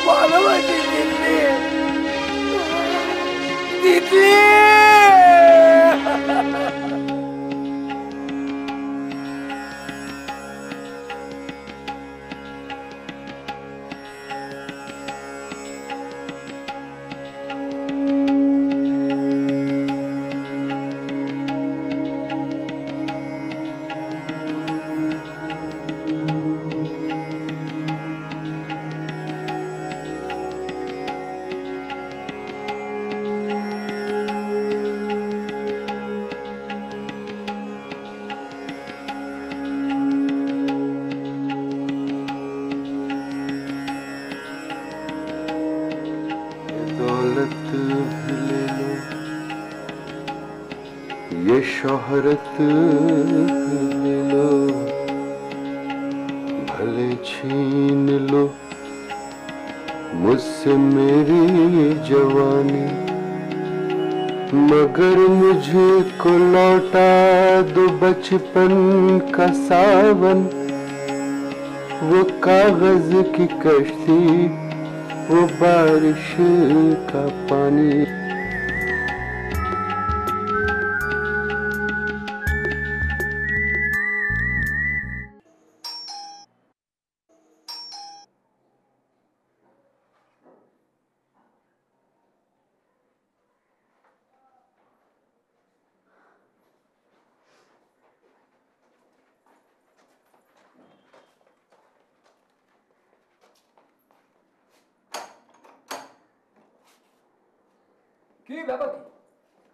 ভালোবাসি তিতলি, তিতলি। ये शोहरत ले लो, भले छीन लो मुझसे मेरी जवानी, मगर मुझे को लौटा दो बचपन का सावन, वो कागज की कश्ती, वो बारिश का पानी। কি ব্যাপার কি?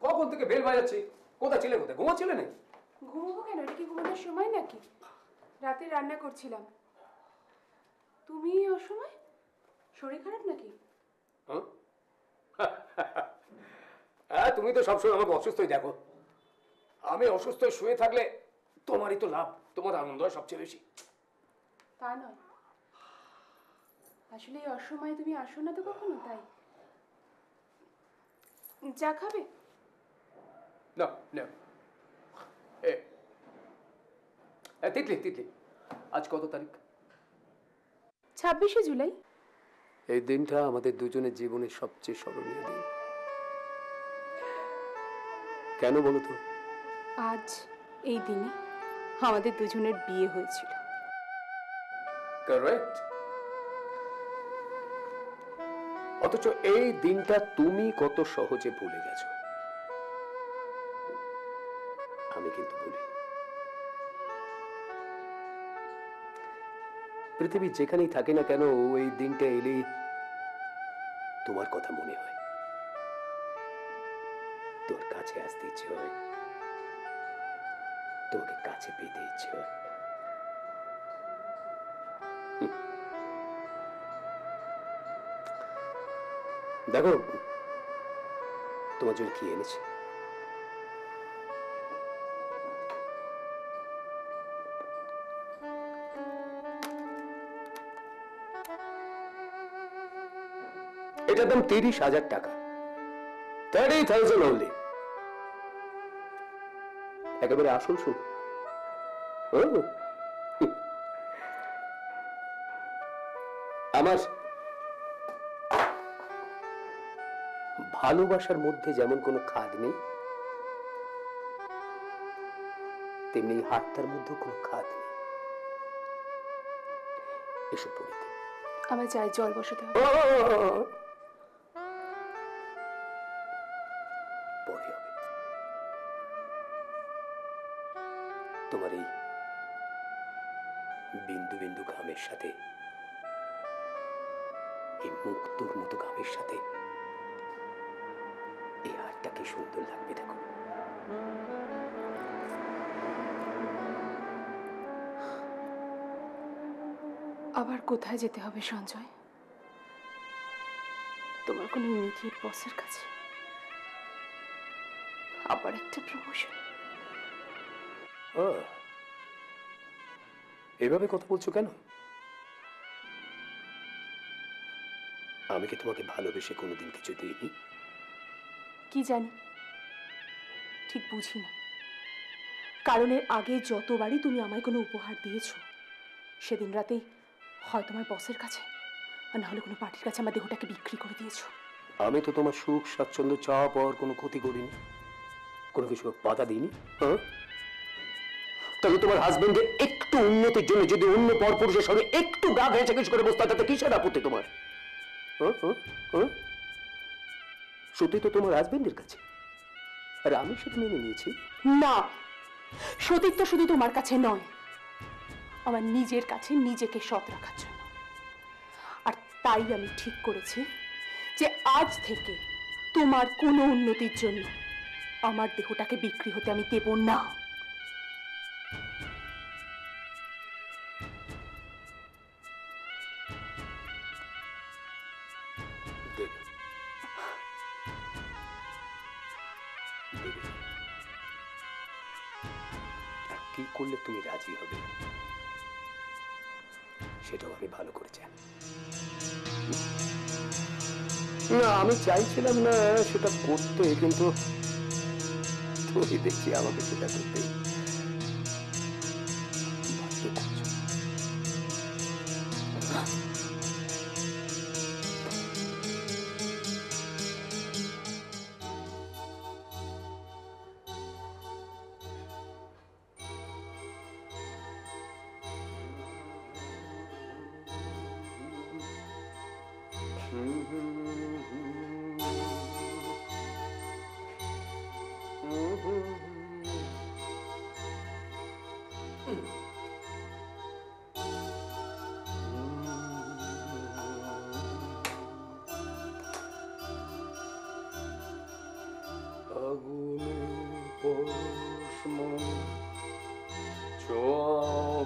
কখন থেকে বেল বাজাচ্ছি? কোথায় ছিলে? কোথায় ঘুমাচ্ছিলে নাকি? ঘুমাবো কেন? এটা কি ঘুমানোর সময় নাকি? রাতে রান্না করছিলাম। তুমি অসময়? শরীর খারাপ নাকি? হ্যাঁ, তুমি তো সবসময় আমাকে অসুস্থই দেখো। আমি অসুস্থ শুয়ে থাকলে তোমারই তো লাভ, তোমার আনন্দ হয় সবচেয়ে বেশি। তা নয়, আসলে এই অসময়ে তুমি আসো না তো কখনো, তাই। চা খাবে? না না, তিতলি তিতলি, আজ কত তারিখ? 26শে জুলাই। এই দিনটা আমাদের দুজনের জীবনের সবচেয়ে স্মরণীয় দিন। কেন বলো তো? আজ এই দিনে আমাদের দুজনের বিয়ে হয়েছিল। কারেক্ট। অথচ এই দিনটা তুমি কত সহজে ভুলে গেছো, আমি কিন্তু ভুলি। পৃথিবীর যেখানেই থাকি না কেন, এই দিনটা এলেই তোমার কথা মনে হয়, তোর কাছে আসতে ইচ্ছে হয়, তোমাকে কাছে পেতে ইচ্ছে হয়। দেখো তোমার জন্য কি এনেছে। এটার দাম 30,000 টাকা। 30,000 only। একেবারে আসল সুখ। আমার ভালোবাসার মধ্যে যেমন কোনো খাদ নেই, তেমনি হাতটার মধ্যে কোনো খাদ নেই। এসব পড়িতে আমার চায়ে জল বসাতে হবে। পরে হবে। তোমার এই বিন্দু বিন্দু ঘামের সাথে, এই মুক্তোর মতো ঘামের সাথে এই হাতটা কি সুন্দর লাগবে দেখো। আবার কোথায় যেতে হবে সঞ্জয়? তোমার কোনো ইমিডিয়েট বসের কাছে? আবার একটা প্রমোশন? এভাবে কথা বলছো কেন? আমি কি তোমাকে ভালোবেসে কোনোদিন কিছু দিইনি? কি জানি, ঠিক বুঝি না। কারণ এর আগে যতবারই তুমি আমায় কোনো উপহার দিয়েছো, সেদিন রাতেই হয় তোমার বসের কাছে, আর না হলে কোনো পার্টির কাছে আমার দেহটাকে বিক্রি করে দিয়েছো। আমি তো তোমার সুখ স্বাচ্ছন্দ্য চাওয়া পাওয়ার কোনো ক্ষতি করিনি, কোনো কিছু বাধা দিইনি। হ্যাঁ, তাহলে তোমার হাজবেন্ডের একটু উন্নতির জন্য যদি অন্য পরপুরুষের সঙ্গে একটু গা ঘেঁষাঘেঁষ করে বসতে হয়, তাতে কিসের আপত্তি তোমার? সত্যি তো তোমার হাজবেন্ডের কাছে, আর আমি সেটা মেনে নিয়েছি। না, সতীত্ব শুধু তোমার কাছে নয়, আমার নিজের কাছে নিজেকে সৎ রাখার জন্য। আর তাই আমি ঠিক করেছি যে আজ থেকে তোমার কোনো উন্নতির জন্য আমার দেহটাকে বিক্রি হতে আমি দেব না। কি করলে তুমি রাজি হবে সেটাও আমি ভালো করে জানি। না, আমি চাইছিলাম না সেটা করতে, কিন্তু তুমি দেখছি আমাকে সেটা করতে বাধ্য করছো।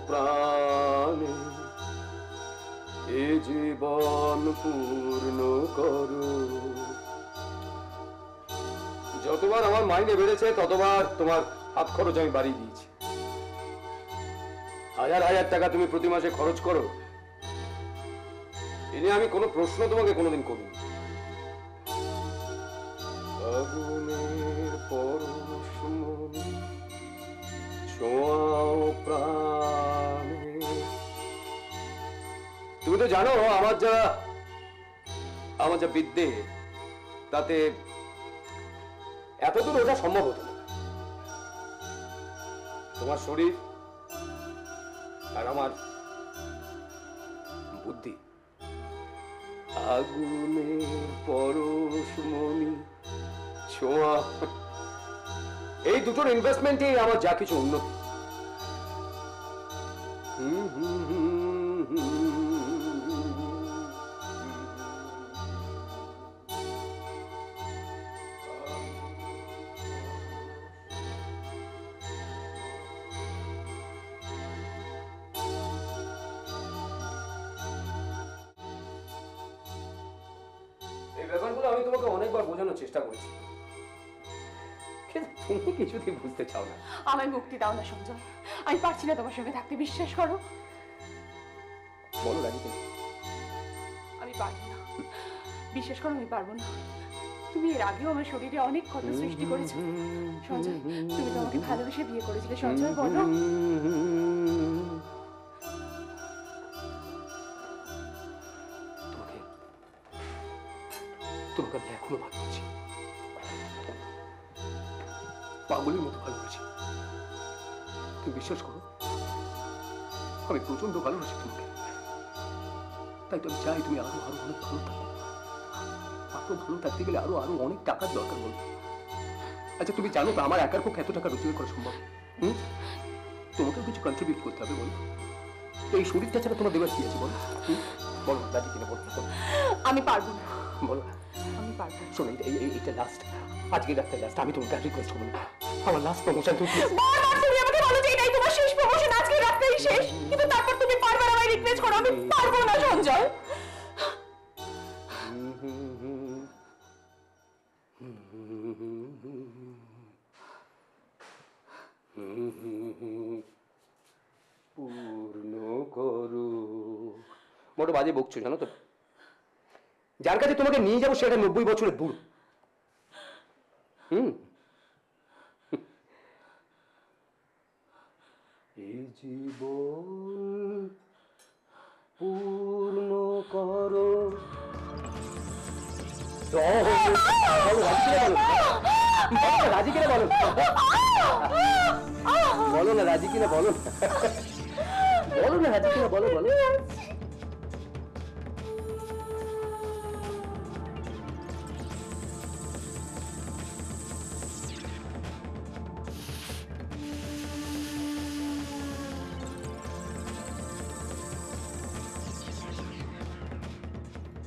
প্রাণে এ জীবন পূর্ণ করো। যতবার আমার মাইনে বেড়েছে ততবার তোমার হাত খরচ আমি বাড়িয়ে দিয়েছি। হাজার হাজার টাকা তুমি প্রতি মাসে খরচ করো, এ নিয়ে আমি কোনো প্রশ্ন তোমাকে কোনোদিন করিনি। আগুনের পরশ মনে ছোঁয়াও প্রাণে। তুমি তো জানো আমার যা বিদ্যে, তাতে এতদূর ওঠা সম্ভব হতো না। তোমার শরীর আর আমার বুদ্ধি, আগুনের পরশ মনি ছোঁয়া, এই দুটোর ইনভেস্টমেন্টে আমার যা কিছু উন্নতি। এই ব্যাপারগুলো আমি তোমাকে অনেকবার বোঝানোর চেষ্টা করেছি, কিন্তু তুমি কিছুতেই বুঝতে চাও না। আমায় মুক্তি দাও না সঞ্জয়, আমি পারছি না তোমার সঙ্গে থাকতে, বিশ্বাস করো। বলো রাজি কেন? আমি পারবো না, বিশ্বাস করো আমি পারবো না। তুমি এর আগেও আমার শরীরে অনেক ক্ষত সৃষ্টি করেছো সঞ্জয়। তুমি তো আমাকে ভালোবেসে বিয়ে করেছিলে সঞ্জয়, বলো। তোমাকে আমি এখনো ভালোবাসি, পাগলের মতো ভালোবাসি। তুমি বিশ্বাস করো, আমি প্রচন্ড ভালোবাসি তোমাকে। তাই তো আমি চাই তুমি আরো আরো অনেক ভালো থাকো। আরো ভালো থাকতে গেলে আরো আরো অনেক টাকার দরকার। বলো, আচ্ছা তুমি জানো তো আমার একার পক্ষে এত টাকা রোজগার করা সম্ভব? তোমাকেও কিছু কন্ট্রিবিউট করতে হবে। বলো, এই শরীরটা ছাড়া তোমার দেবার কি আছে? বলো বলো রাজি কিনা, বলো। আমি পারবো না, বলো। আমি পারবো না। শোনো, এইটা লাস্ট, আজকে রাতটা লাস্ট। আমি তোমাকে রিকোয়েস্ট করবো, আমার লাস্ট প্রমোশন তুমি বারবার তুমি আমাকে বলো যে এটাই তোমার শেষ প্রমোশন, আজকে রাতটাই শেষ, কিন্তু তারপর তুমি বারবার আমায় রিকোয়েস্ট করো। আমি পারবো না সঞ্জয়। পূর্ণ করো। বড় বাজে বকছো জানো তো। যার কাছে তোমাকে নিয়ে যাবো সেটা 90 বছরের বুড়ো। এই জীবন পূর্ণ করো। রাজি কিনা বলো, বলো না রাজি কিনা বলো, বলো না রাজি কিনা বলো, বলো।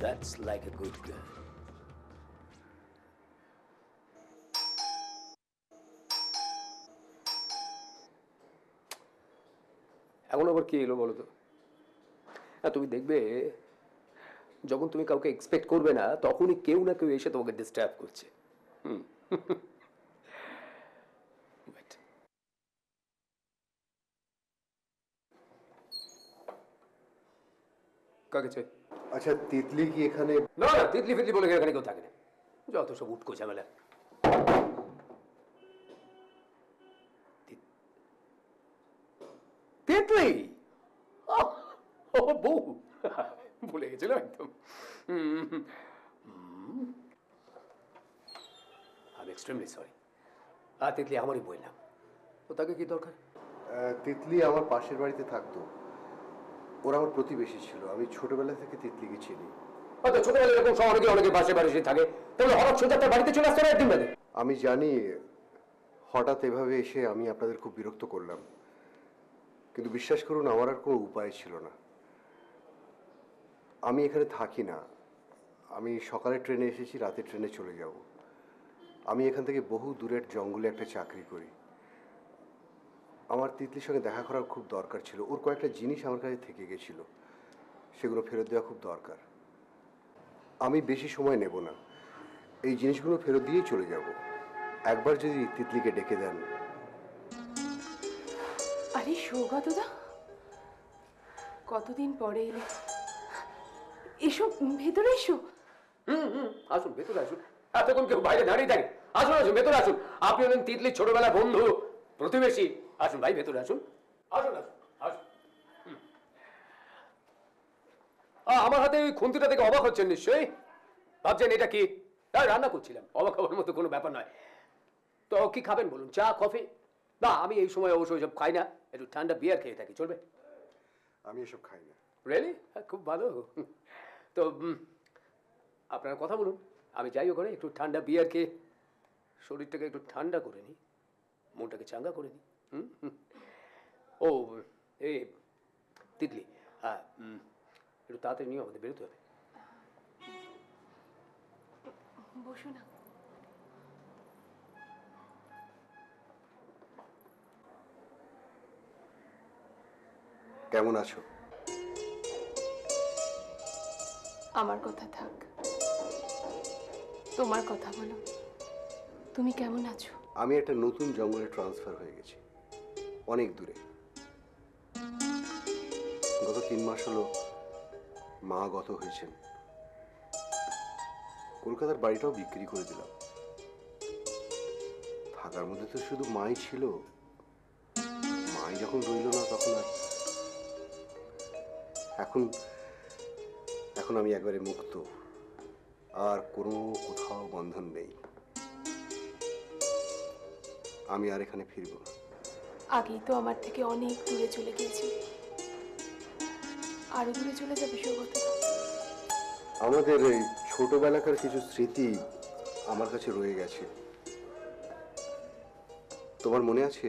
That's like a good girl. এখন আবার কি এলো বলো তো? হ্যাঁ, তুমি দেখবে যখন তুমি কাউকে এক্সপেক্ট করবে না তখনই কেউ না কেউ এসে তোমাকে ডিস্টার্ব করছে। Wait. কাকে চাই? আচ্ছা, তিতলি কি এখানে? না না, তিতলি ফিতলি বলে এখানে কেউ থাকে না, যত সব উটকো ঝামেলা। তিতলি ও বউ, ভুলে গেছিলাম একদম। আমি এক্সট্রিমলি সরি। তিতলি আমারই বললাম, তো তাকে কি দরকার? তিতলি আমার পাশের বাড়িতে থাকতো, ওরা আমার প্রতিবেশী ছিল, আমি ছোটবেলা থেকে তিতলিকে চিনি। হয়তো ছোটবেলায় এরকম শহরে গিয়ে অনেকে পাশে বাড়ি থাকে, তাহলে হঠাৎ সোজা তার বাড়িতে চলে আসতে হবে একদিন বাদে। আমি জানি হঠাৎ এভাবে এসে আমি আপনাদের খুব বিরক্ত করলাম, কিন্তু বিশ্বাস করুন আমার আর কোনো উপায় ছিল না। আমি এখানে থাকি না, আমি সকালে ট্রেনে এসেছি, রাতে ট্রেনে চলে যাব। আমি এখান থেকে বহু দূরের জঙ্গলে একটা চাকরি করি। আমার তিতলির সঙ্গে দেখা করার খুব দরকার ছিল, ওর কয়েকটা জিনিস আমার কাছে থেকে গেছিল, সেগুলো ফেরত দেওয়া খুব দরকার। আমি বেশি সময় নেব না, এই জিনিসগুলো ফেরত দিয়ে চলে যাব। একবার যদি তিতলিকে ডেকে দেন। আরে সৌগতদা, কতদিন পরে এলে, এসো ভেতরে এসো। আসুন ভেতরে আসুন, এতক্ষণ কেউ বাইরে দাঁড়িয়ে থাকে। আসুন আসুন ভেতরে আসুন, আপনি হলেন তিতলির ছোটবেলা বন্ধু প্রতিবেশী। আসুন ভাই ভেতরে আসুন, আসুন আসুন আসুন। আমার হাতে ওই খুন্তিটা থেকে অবাক হচ্ছেন নিশ্চয়ই, ভাবছেন এটা কি? রান্না করছিলাম, অবাক হওয়ার মতো কোনো ব্যাপার নয়। তো কি খাবেন বলুন, চা কফি? না আমি এই সময় অবশ্যই সব খাই না, একটু ঠান্ডা বিয়ার খেয়ে থাকি, চলবে? আমি এসব খাই না। রিয়েলি? খুব ভালো। তো আপনারা কথা বলুন, আমি যাই ওখানে একটু ঠান্ডা বিয়ার খেয়ে শরীরটাকে একটু ঠান্ডা করে নিই, মনটাকে চাঙ্গা করে নিই। ও এই তিতলি, হ্যাঁ একটু তাড়াতাড়ি নিয়ে আমাদের বেরোতে হবে। বসো না। কেমন আছো? আমার কথা থাক, তোমার কথা বলো। তুমি কেমন আছো? আমি একটা নতুন জঙ্গলে ট্রান্সফার হয়ে গেছি, অনেক দূরে। গত 3 মাস হলো মা গত হয়েছেন। কলকাতার বাড়িটাও বিক্রি করে দিলাম। থাকার মধ্যে তো শুধু মাই ছিল, মাই যখন রইল না তখন আর এখন আমি একবারে মুক্ত, আর কোনো কোথাও বন্ধন নেই। আমি আর এখানে ফিরব না। আগেই তো আমার থেকে অনেক দূরে চলে গিয়েছি, আরো দূরে চলে যাবে সৌগত। আমাদের এই ছোটবেলাকার কিছু স্মৃতি আমার কাছে রয়ে গেছে। তোমার মনে আছে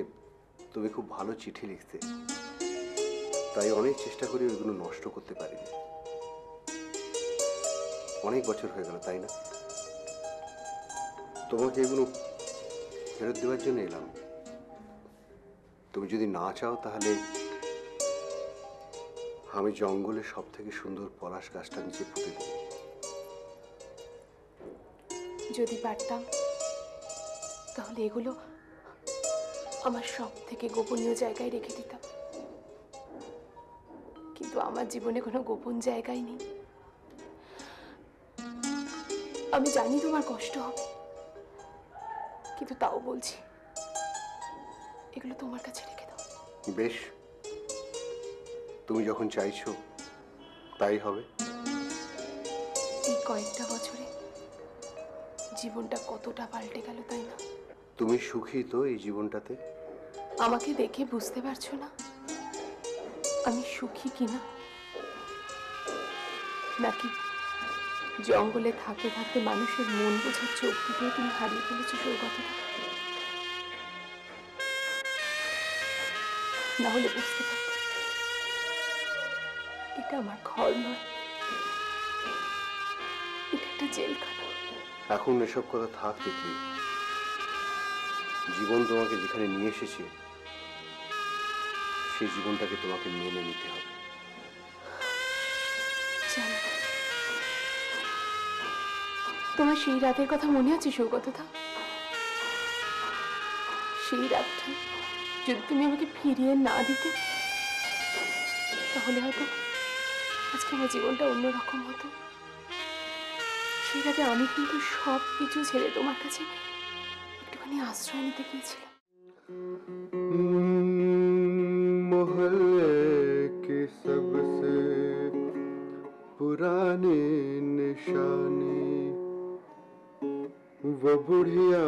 তুমি খুব ভালো চিঠি লিখতে, তাই অনেক চেষ্টা করে ওইগুলো নষ্ট করতে পারিনি। অনেক বছর হয়ে গেল, তাই না? তোমাকে এগুলো ফেরত দেওয়ার জন্য এলাম। তুমি যদি না চাও তাহলে আমি জঙ্গলের সব থেকে সুন্দর পলাশ গাছটা নিচে পুঁতে দেব। যদি পারতাম তাহলে এগুলো আমার সব থেকে গোপনীয় জায়গায় রেখে দিতাম, কিন্তু আমার জীবনে কোনো গোপন জায়গায় নেই। আমি জানি তোমার কষ্ট হবে, কিন্তু তাও বলছি এগুলো তোমার কাছে রেখে দাও। বেশ, তুমি যখন চাইছো তাই হবে। এই কয়েকটা বছরে জীবনটা কতটা পাল্টে গেল, তাই না? তুমি সুখী তো এই জীবনটাতে? আমাকে দেখে বুঝতে পারছো না আমি সুখী কিনা? নাকি জঙ্গলে থাকতে থাকতে মানুষের মন বোঝার চোখ দুটো তুমি হারিয়ে ফেলেছো সৌগতদা? না হলে বুঝতে পারতে এটা আমার ঘর নয়, এটা একটা জেলখানা। এখন এসব কথা থাক তিতলি। জীবন তোমাকে যেখানে নিয়ে এসেছে সেই জীবনটাকে তোমাকে মেনে নিতে হবে। জানো, তোমার সেই রাতের কথা মনে আছে সৌগতদা? সেই রাতটা যদি তুমি আমাকে ফিরিয়ে না দিতে তাহলে হয়তো আজকে আমার জীবনটা অন্যরকম হতো। সেই রাতে আমি কিন্তু সব কিছু ছেড়ে তোমার কাছে একটুখানি আশ্রয় নিতে গিয়েছিলাম। मोहल्ले की सबसे पुरानी निशानी, वो बुढ़िया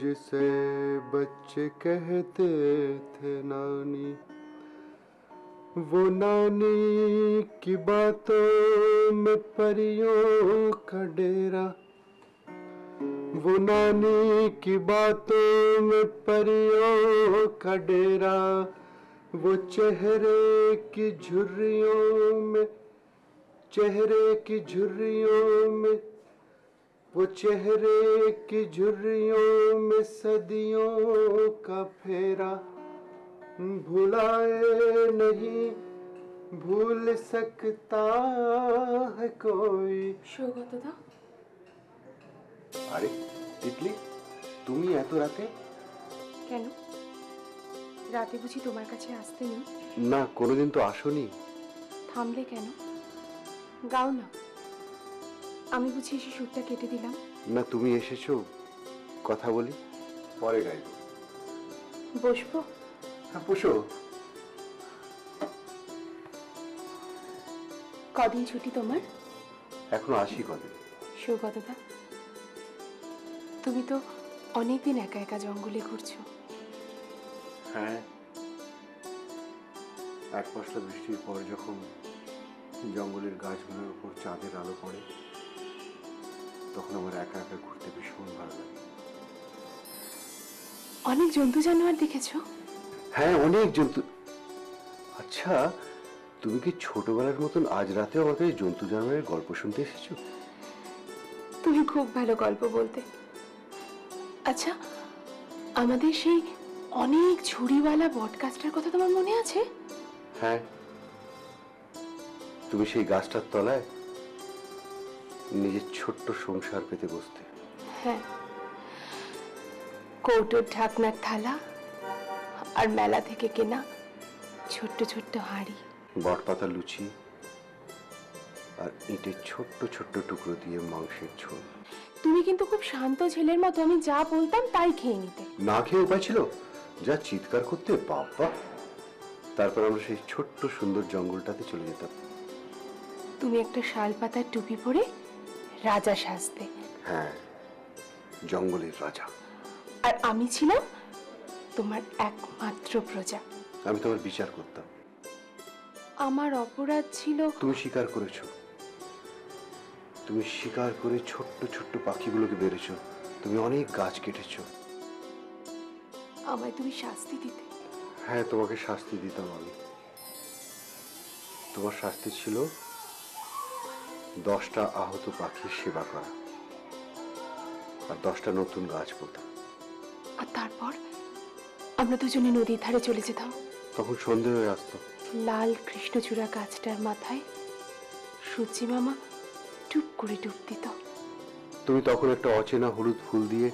जिसे बच्चे कहते थे नानी, वो नानी की बातों में परियों का डेरा, वो नानी की बातों में परियों का डेरा, वो चेहरे की झुर्रियों में, चेहरे की झुर्रियों में, वो चेहरे की झुर्रियों में सदियों का फेरा, भुलाए नहीं भूल सकता है कोई। সৌগতদা, আরে তিতলি, তুমি এত রাতে? কেন রাতে বুঝি তোমার কাছে আসতে নেই? না, কোনোদিন তো আসোনি। থামলে কেন? গাও না, আমি বুঝি এসে সুরটা কেটে দিলাম। না, তুমি এসেছো, কথা বলি, পরে গাইব। বসবো? হ্যাঁ, বসো। কদিন ছুটি তোমার? এখনো আসি কদিন। সৌগতদা, তুমি তো অনেকদিন একা একা জঙ্গলে ঘুরছো। হ্যাঁ, এক পশলা বৃষ্টির পর যখন জঙ্গলের গাছগুলোর উপর চাঁদের আলো পড়ে তখন আমার একা একা ঘুরতে ভীষণ ভালো লাগে। অনেক জন্তু জানোয়ার দেখেছো? হ্যাঁ, অনেক জন্তু। আচ্ছা, তুমি কি ছোটবেলার মতন আজ রাতেও আমার কাছে জন্তু জানোয়ারের গল্প শুনতে এসেছো? তুমি খুব ভালো গল্প বলতে। আচ্ছা, আমাদের সেই অনেক ঝুড়িওয়ালা বট গাছটার কথা তোমার মনে আছে? হ্যাঁ, তুমি সেই গাছটার তলায় নিজের ছোট্ট সংসার পেতে বসতে। হ্যাঁ, কৌটোর ঢাকনার থালা আর মেলা থেকে কেনা ছোট্ট ছোট্ট হাঁড়ি, বটপাতা লুচি আর ইটের ছোট্ট ছোট্ট টুকরো দিয়ে মাংসের ঝোল। তুমি কিন্তু খুব শান্ত ছেলের মতো আমি যা বলতাম তাই খেয়ে নিতে। না খেয়ে উপায় ছিল? যা চিৎকার করতে বাবা! তারপর আমরা সেই ছোট্ট সুন্দর জঙ্গলটাতে চলে যেতাম। তুমি একটা শাল পাতার টুপি পরে রাজা সাজতে। হ্যাঁ, জঙ্গলের রাজা। আর আমি ছিলাম তোমার একমাত্র প্রজা। আমি তোমার বিচার করতাম। আমার অপরাধ ছিল, তুমি শিকার করেছো, তুমি শিকার করে ছোট্ট ছোট্ট পাখিগুলোকে বেড়েছো, তুমি অনেক গাছ কেটেছো। আমায় তুমি শাস্তি দিতে। হ্যাঁ, তোমাকে শাস্তি দিতাম আমি। তোমার শাস্তি ছিল 10টা আহত পাখির সেবা করা আর 10টা নতুন গাছ পোতা। আর তারপর আমরা দুজনে নদীর ধারে চলে যেতাম। তখন সন্ধে হয়ে আসতো। লাল কৃষ্ণচূড়া গাছটার মাথায় সূর্যি মামা টুপ করে ডুব দিত। তুমি তখন একটা অচেনা হলুদ ফুল দিয়ে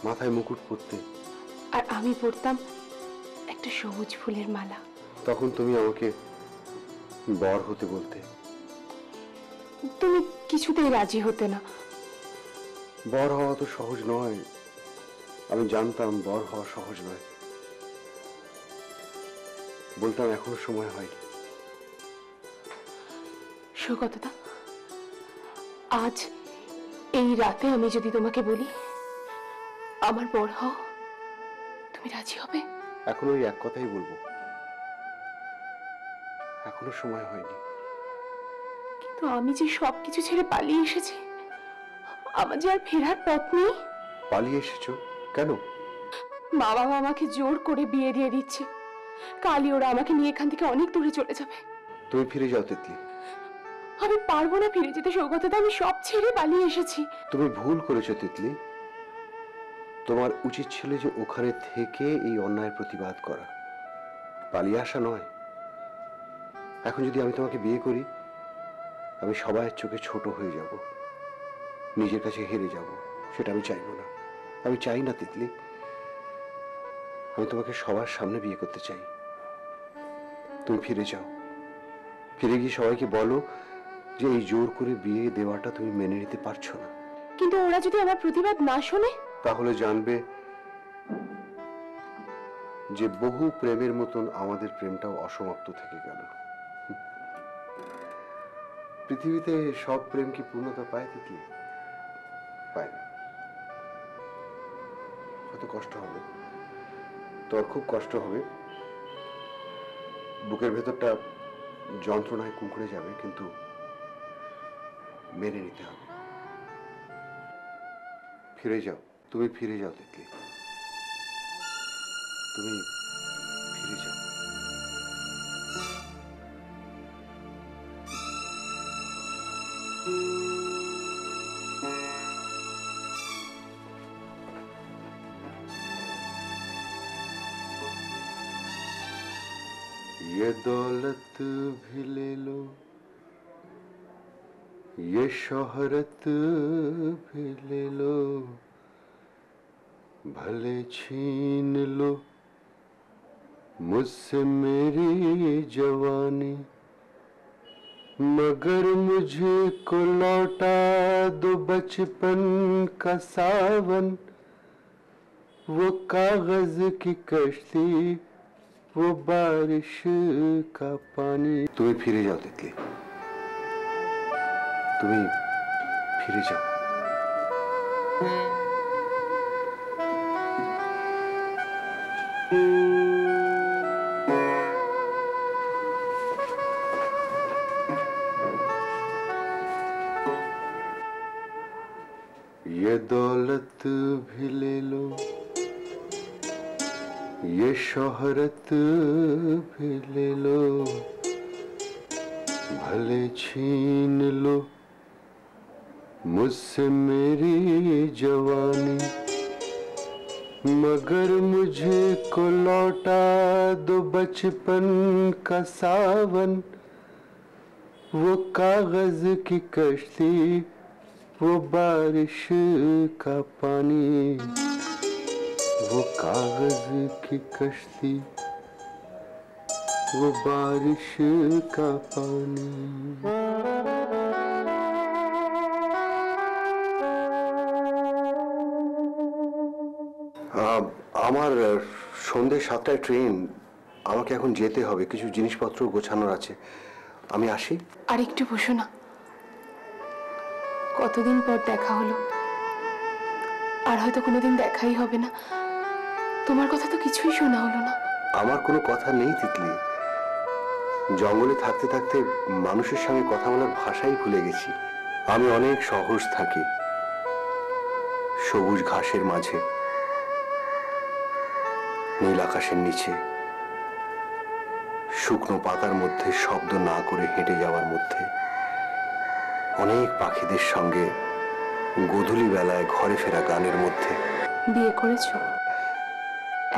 মাথায় মুকুট পরতে, আর আমি পরতাম একটা সবুজ ফুলের মালা। তখন তুমি আমাকে বর হতে বলতে। তুমি কিছুতেই রাজি হতে না। বর হওয়া তো সহজ নয়, আমি জানতাম বর হওয়া সহজ নয়। বলতাম এখনো সময় হয়নি, সৌগতদা, আজ এই রাতে আমি যদি তোমাকে বলি আমার বর হও, তুমি রাজি হবে? এখন ওই এক কথাই বলবো, এখনো সময় হয়নি। কিন্তু আমি যে সবকিছু ছেড়ে পালিয়ে এসেছি, আমার যে আর ফেরার পথ নেই। পালিয়ে এসেছো কেন? মা বাবা আমাকে জোর করে বিয়ে দিয়ে দিচ্ছে, কালই ওরা আমাকে নিয়ে এখান থেকে অনেক দূরে চলে যাবে। তুমি ফিরে যাও তিতলি। আমি পারবো না ফিরে যেতে সৌগতদা, আমি সব ছেড়ে পালিয়ে এসেছি। তুমি ভুল করেছো তিতলি, তোমার উচিত ছিল যে ওখানে থেকে এই অন্যায়ের প্রতিবাদ করা, পালিয়ে আসা নয়। এখন যদি আমি তোমাকে বিয়ে করি, আমি সবার চোখে ছোট হয়ে যাব, নিজের কাছে হেরে যাব। সেটা আমি চাইবো না, আমি চাই না তিতলি। আমি তোমাকে সবার সামনে বিয়ে করতে চাই। তুমি ফিরে যাও, ফিরে গিয়ে সবাইকে বলো যে এই জোর করে বিয়ে দেওয়াটা তুমি মেনে নিতে পারছো না। কিন্তু ওরা যদি আমার প্রতিবাদ না শোনে? তাহলে জানবে যে বহু প্রেমের মতন আমাদের প্রেমটাও অসমাপ্ত থেকে গেল। পৃথিবীতে সব প্রেম কি পূর্ণতা পায় তিতলি? পায় না। হয়তো কষ্ট হবে, তোর খুব কষ্ট হবে, বুকের ভেতরটা যন্ত্রণায় কুঁকড়ে যাবে, কিন্তু মেনে নিতে হবে। ফিরে যাও, তুমি ফিরে যাও তিতলি, তুমি ফিরে যাও। ये दौलत भी ले लो, ये शोहरत भी ले लो, भले छीन लो मुझसे मेरी जवानी, मगर मुझे को लौटा दो बचपन का सावन, वो कागज की कश्ती, वो बारिश का पानी। তুমি ফিরে যাও তিতলি, তুমি ফিরে যাও। ये दौलत भी ले लो, ये शोहरत भी ले लो, भले छीन लो मुझसे मेरी जवानी, मगर मुझे को लौटा दो बचपन का सावन, वो कागज की कश्ती, वो बारिश का पानी, वो कागज की कश्ती, वो बारिश का पानी। আমার সন্ধ্যে 7টায় ট্রেন, আমাকে এখন যেতে হবে, কিছু জিনিসপত্র গোছানোর আছে, আমি আসি। আর একটু বসো না, কতদিন পর দেখা হলো, আর হয়তো কোনোদিন দেখাই হবে না। তোমার কথা তো কিছুই শোনা হলো না। আমার কোনো কথা নেই তিতলি, জঙ্গলে থাকতে থাকতে মানুষের সঙ্গে কথা বলার ভাষাই ভুলে গেছি। আমি অনেক সহজ থাকি, সবুজ ঘাসের মাঝে, নীল আকাশের নিচে, শুকনো পাতার মধ্যে শব্দ না করে হেঁটে যাওয়ার মধ্যে, অনেক পাখিদের সঙ্গে গোধূলি বেলায় ঘরে ফেরা গানের মধ্যে। বিয়ে করেছো?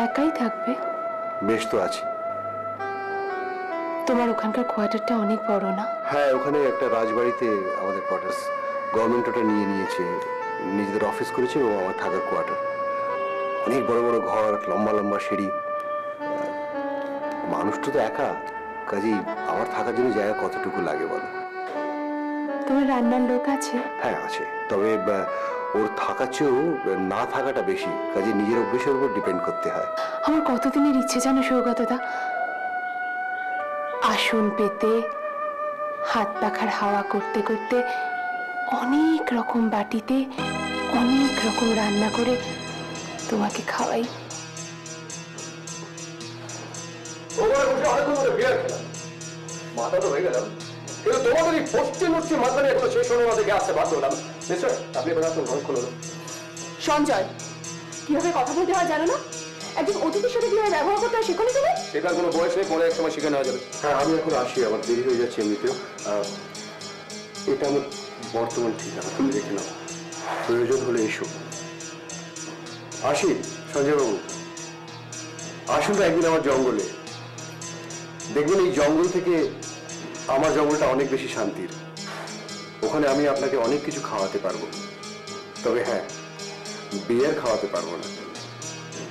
একাই থাকবে? বেশ তো আছি। তোমার ওখানকার কোয়ার্টারটা অনেক বড় না? হ্যাঁ, ওখানে একটা রাজবাড়িতে আমাদের কোয়ার্টার্স, গভর্নমেন্ট ওটা নিয়ে নিয়েছে, নিজেদের অফিস করেছে এবং আমার থাকার কোয়ার্টার। অনেক বড় বড় ঘর, লম্বা লম্বা সিঁড়ি। মানুষটা তো একা, কাজেই আমার থাকার জন্য জায়গা কতটুকু লাগে বলো? তোমার রান্নার লোক আছে? হ্যাঁ আছে, তবে ওর থাকার চেয়েও না থাকাটা বেশি, কাজে নিজের অভ্যেসের উপর ডিপেন্ড করতে হয়। আমার কতদিনের ইচ্ছে জানো সৌগতদা, আসন পেতে হাত পাখার হাওয়া করতে করতে অনেক রকম বাটিতে অনেক রকম রান্না করে তোমাকে খাওয়াই। মাথা তো হয়ে গেলাম, কিন্তু তোমাদের এই পশ্চিম পশ্চিম মাথা নিয়ে এখনো শেষ হওয়ার মধ্যে আসতে বাধ্য হলাম। মিস্টার, আপনি এবার আসুন, ঘর খুলুন। সঞ্জয়, কিভাবে কথা বলতে হয় জানো না? একজন অতিথির সাথে কিভাবে ব্যবহার করতে হয় শেখনি তুমি? শেখার কোনো বয়স নেই, পরে এক সময় শিখে নেওয়া যাবে। হ্যাঁ, আমি এখন আসি, আমার দেরি হয়ে যাচ্ছে এমনিতেও। এটা আমার বর্তমান ঠিকানা, তুমি দেখে নাও, প্রয়োজন হলে এসো। আসি সঞ্জয়বাবু, আসুন তো একদিন আমার জঙ্গলে, দেখবেন এই জঙ্গল থেকে আমার জঙ্গলটা অনেক বেশি শান্তির। ওখানে আমি আপনাকে অনেক কিছু খাওয়াতে পারবো, তবে হ্যাঁ, বিয়ার খাওয়াতে পারবো না।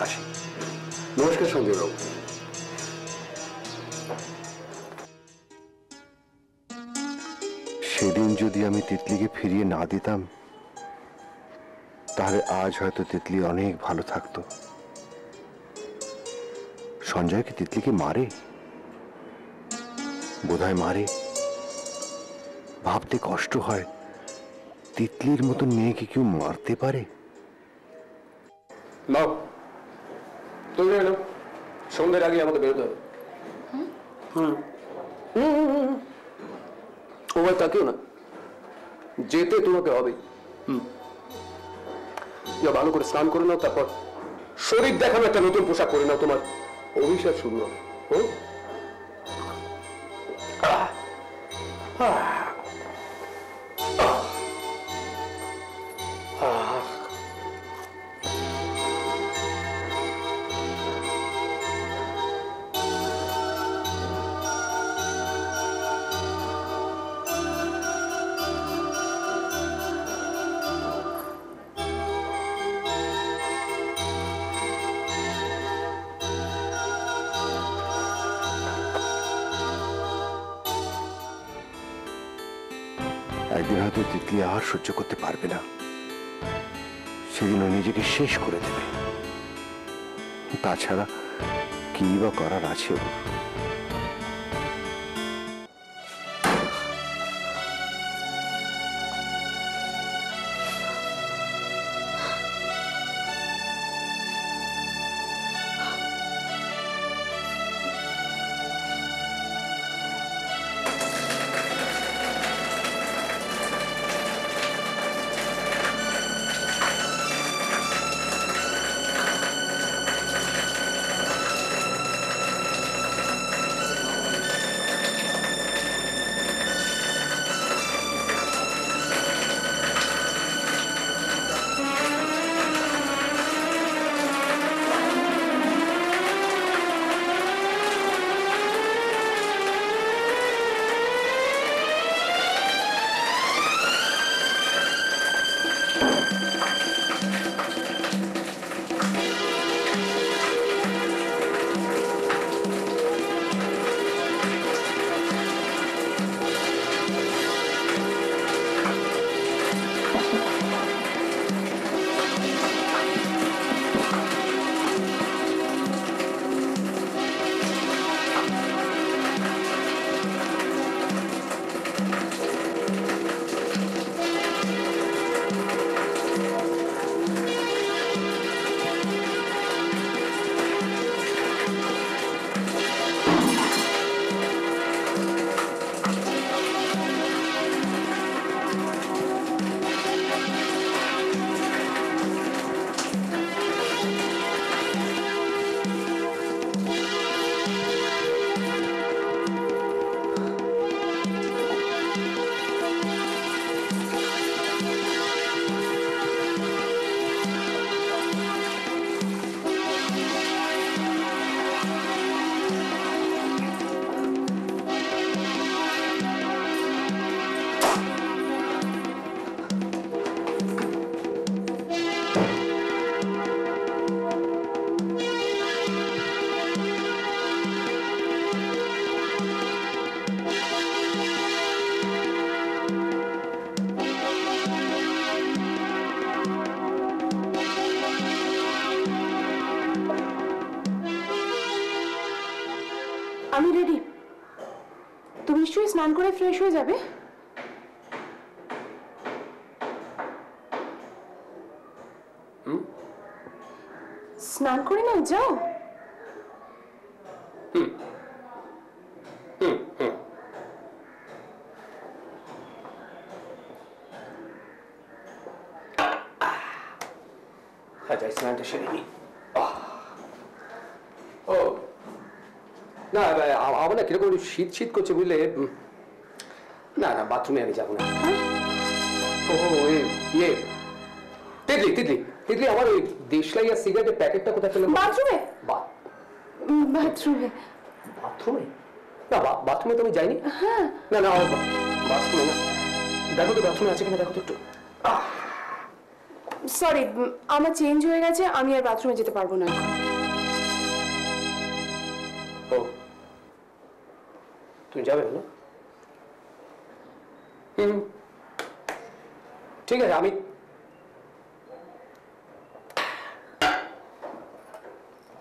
আসি, নমস্কার সঞ্জয়বাবু। সেদিন যদি আমি তিতলিকে ফিরিয়ে না দিতাম, তাহলে আজ হয়তো তিতলি অনেক ভালো থাকতো। সঞ্জয় কি তিতলিকে মারে? বোধহয় মারে। ভাবতে কষ্ট হয়, তিতলির মতন মেয়েকে কেউ মারতে পারে? নাও, তুমি এলো, সন্ধ্যের আগে আমাদের বেরোতে হবে। ওভার তাকেও না, যেতে তোমাকে হবে। ভালো করে স্নান করে নাও, তারপর শরীর দেখানো একটা নতুন পোশাক পরে নাও, তোমার অভিশাপ শুরু হবে। একদিন হয়তো তিতলি আর সহ্য করতে পারবে না, সেদিন ও নিজেকে শেষ করে দেবে। তাছাড়া কি বা করার আছে ওর? স্নান করে ফ্রেশ হয়ে যাবে। স্নান করে নাও, যাও। যাই স্নানটা সেরে নি। ও না, আমার না কিরকম শীত শীত করছে বুঝলে। না না, বাথরুমে আমি যাবো না। ও ইয়ে তিতলি তিতলি তিতলি, আমার ওই দেশলাই আর সিগারেটের প্যাকেটটা কোথায় ফেলে? বাথরুমে? বাথরুমে? বাথরুমে না, বাথরুমে তো আমি যাইনি। না না, বাথরুমে না। দেখো তো বাথরুমে আছে কিনা, দেখো তো একটু। সরি, আমার চেঞ্জ হয়ে গেছে, আমি আর বাথরুমে যেতে পারবো না এখন। ও তুমি যাবে না? ঠিক আছে,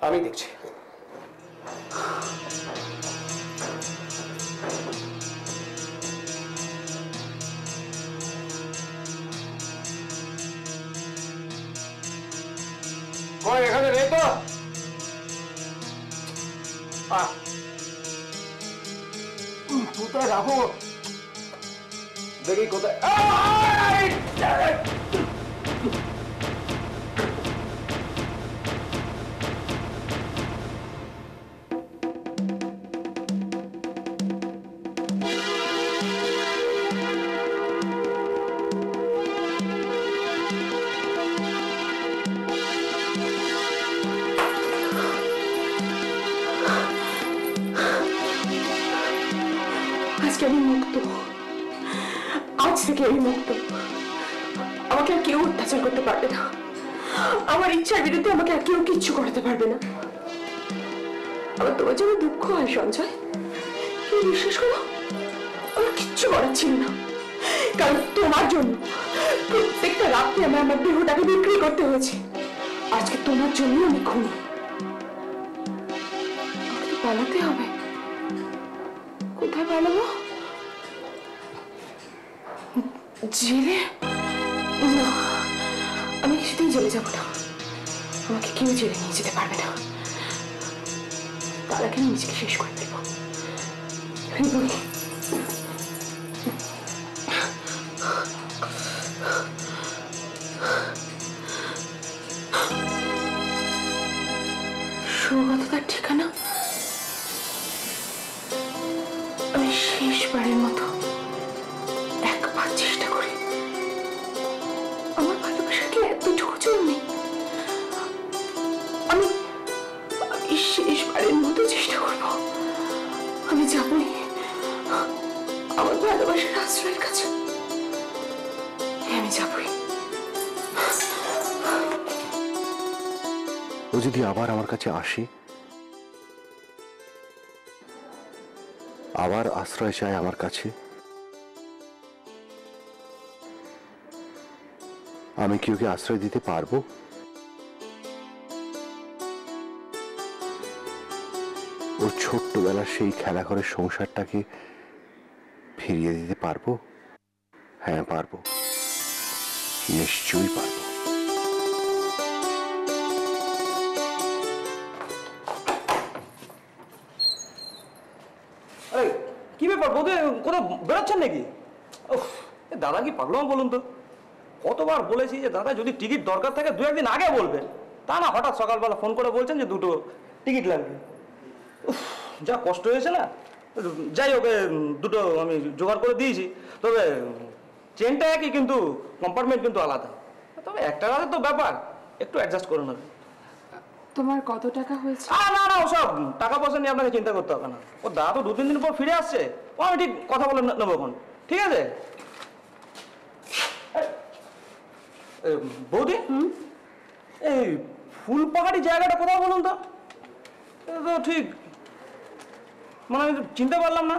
আমি দেখছি। এখানে নেই তো? কোথায় রাখো দেখি, কোথায়? আজকে আমি মুক্ত, আজ থেকে আমি মুক্ত। আমাকে আর কেউ অত্যাচার করতে পারবে না, আমার ইচ্ছার বিরুদ্ধে আমাকে আর কেউ কিচ্ছু করতে পারবে না। আমার তোমার জন্য দুঃখ হয় সঞ্জয়, তুমি বিশ্বাস করো, আমার কিচ্ছু করার ছিল না, কারণ তোমার জন্য প্রত্যেকটা রাত্রে আমার আমার দেহটাকে বিক্রি করতে হয়েছে। আজকে তোমার জন্য আমি খুনি। আমাকে তো পালাতে হবে। কোথায় পালাবো? জেলে? না, আমি কিছুতেই জেলে যাবো না। আমাকে কেউ জেলে নিয়ে যেতে পারবে না। তার আগে আমি নিজেকে শেষ করে দেবো। সৌগত তার ঠিকানা। আমি শেষবারের মতো একবার চেষ্টা করি। আমার ভালোবাসাকে এতটুকু জন্য আমি শেষবারের মতো চেষ্টা করব। আমি যাবই আমার ভালোবাসার আশ্রয়ের কাছে। আমি যাবই। ও যদি আবার আমার কাছে আসে, আবার আশ্রয় চায় আমার কাছে, আমি কি ওকে আশ্রয় দিতে পারবো? ওর ছোট্টবেলার সেই খেলাঘরের সংসারটাকে ফিরিয়ে দিতে পারবো? হ্যাঁ পারবো, নিশ্চয়ই পারবো। আরে কি ব্যাপার বৌদি, কোথাও বেরোচ্ছেন নাকি? দাদা কি পাগলাম বলুন তো, কতবার বলেছি যে দাদা যদি টিকিট দরকার থাকে দু একদিন আগে বলবেন, তা না হঠাৎ সকালবেলা ফোন করে বলছেন যে দুটো টিকিট লাগবে। যা কষ্ট হয়েছে না। যাই হোক, দুটো আমি জোগাড় করে দিয়েছি, তবে ট্রেনটা একই কিন্তু কম্পার্টমেন্ট কিন্তু আলাদা। তবে একটা রাতের তো ব্যাপার, একটু অ্যাডজাস্ট করে নেবে। তোমার কত টাকা হয়েছে? না না, ওসব টাকা পয়সা নিয়ে আপনাকে চিন্তা করতে হবে না। ও দাদা তো 2-3 দিন পর ফিরে আসছে, ও আমি ঠিক কথা বলে নেবো এখন, ঠিক আছে? বৌদি, এই ফুলপাহাড়ি জায়গাটা কোথাও বলুন তো? তো ঠিক মানে আমি চিনতে পারলাম না।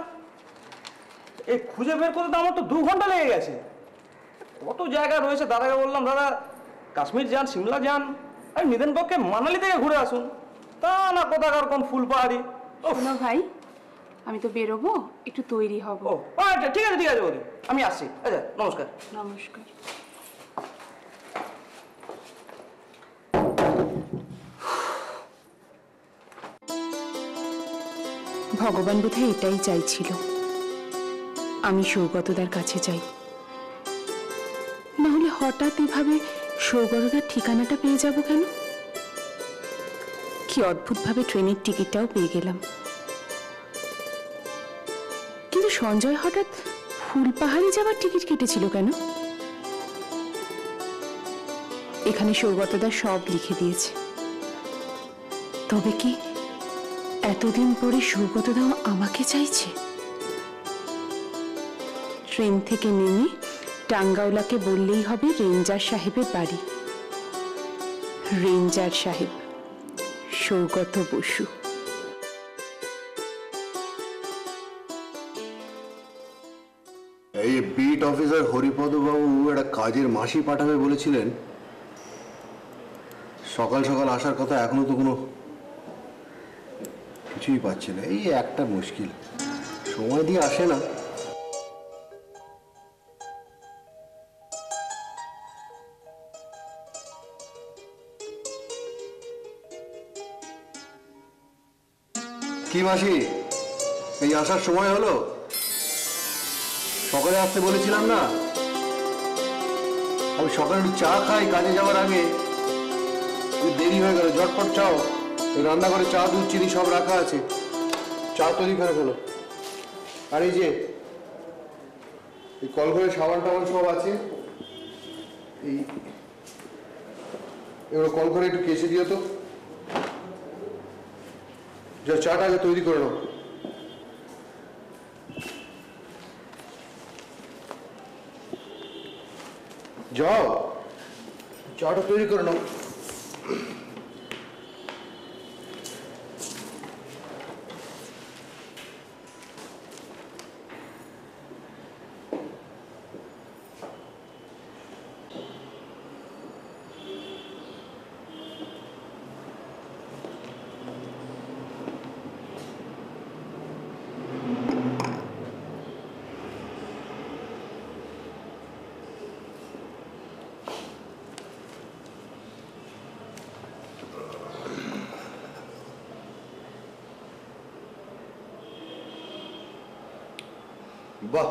এই খুঁজে বের করতে তো আমার তো 2 ঘন্টা লেগে গেছে। কত জায়গা রয়েছে, দাদাকে বললাম দাদা কাশ্মীর যান, সিমলা যান, আর নিদেন পক্ষে মানালি থেকে ঘুরে আসুন, তা না কোথাকার কোন ফুলপাহাড়ি। শোনো ভাই, আমি তো বেরোবো, একটু তৈরি হব। ও আচ্ছা ঠিক আছে বৌদি, আমি আসছি। আচ্ছা নমস্কার। নমস্কার। ভগবান বোধহয় এটাই চাইছিল, আমি সৌগতদার কাছে যাই। না হলে হঠাৎ এভাবে সৌগতদার ঠিকানাটা পেয়ে যাব কেন? কি অদ্ভুতভাবে ট্রেনের টিকিটটাও পেয়ে গেলাম। কিন্তু সঞ্জয় হঠাৎ ফুলপাহাড়ি যাবার টিকিট কেটেছিল কেন? এখানে সৌগতদা সব লিখে দিয়েছে। তবে কি এতদিন পরে সৌগতদাও আমাকে চাইছে? ট্রেন থেকে নেমে টাঙ্গাওলাকে বললেই হবে রেঞ্জার সাহেবের বাড়ি। রেঞ্জার সাহেব সৌগত বসু। এই বিট অফিসার হরিপদ বাবু একটা কাজের মাসি পাঠাবে বলেছিলেন। সকাল সকাল আসার কথা, এখনো তো কোনো কিছুই পাচ্ছে না। এই একটা মুশকিল, সময় দিয়ে আসে না। কি মাসি, এই আসার সময় হলো? সকালে আসতে বলেছিলাম না? আমি সকালে একটু চা খাই কাজে যাওয়ার আগে, দেরি হয়ে গেল। ঝটপট চাও, রান্নাঘরে চা দুধ চিনি সব রাখা আছে, চা তৈরি করে ফেলো। আর এই যে এই কলঘরে সাবান টাবান সব আছে, এই এগুলো কলঘরে একটু কেচে দিও তো। যা, চাটা আগে তৈরি করে নাও। যাও, চাটা তৈরি করে নাও। বাহ,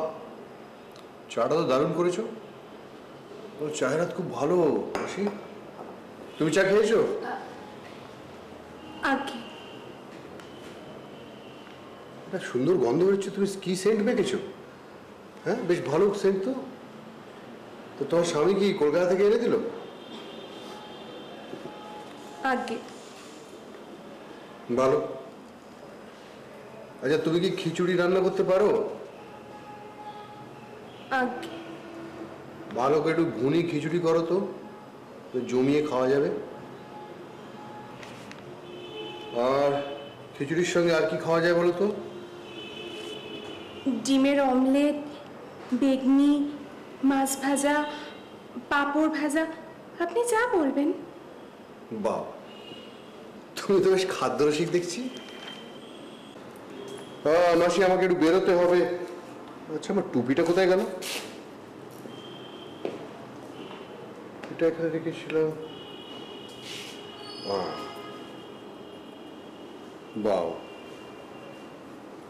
চাটা তো দারুণ করেছো। তোমার চায়ের হাত খুব ভালো মাসি। তুমি চা খেয়েছো? আগে একটা সুন্দর গন্ধ বেরোচ্ছে। তুমি কি সেন্ট মেখেছো? হ্যাঁ, বেশ ভালো সেন্ট তো। তো তোমার স্বামী কি কলকাতা থেকে এনে দিল? আগে ভালো। আচ্ছা, তুমি কি খিচুড়ি রান্না করতে পারো? আগে ভালো করে একটু ঘুনি খিচুড়ি করো তো, তো জমিয়ে খাওয়া যাবে। আর খিচুড়ির সঙ্গে আর কি খাওয়া যায় বলো তো? ডিমের অমলেট, বেগনি, মাছ ভাজা, পাঁপড় ভাজা, আপনি যা বলবেন। বাহ, তুমি তো বেশ খাদ্যরসিক দেখছি। মাসি, আমাকে একটু বেরোতে হবে। আচ্ছা, আমার টুপিটা কোথায় গেল? এটা এখানে রেখেছিলাম। বাহ,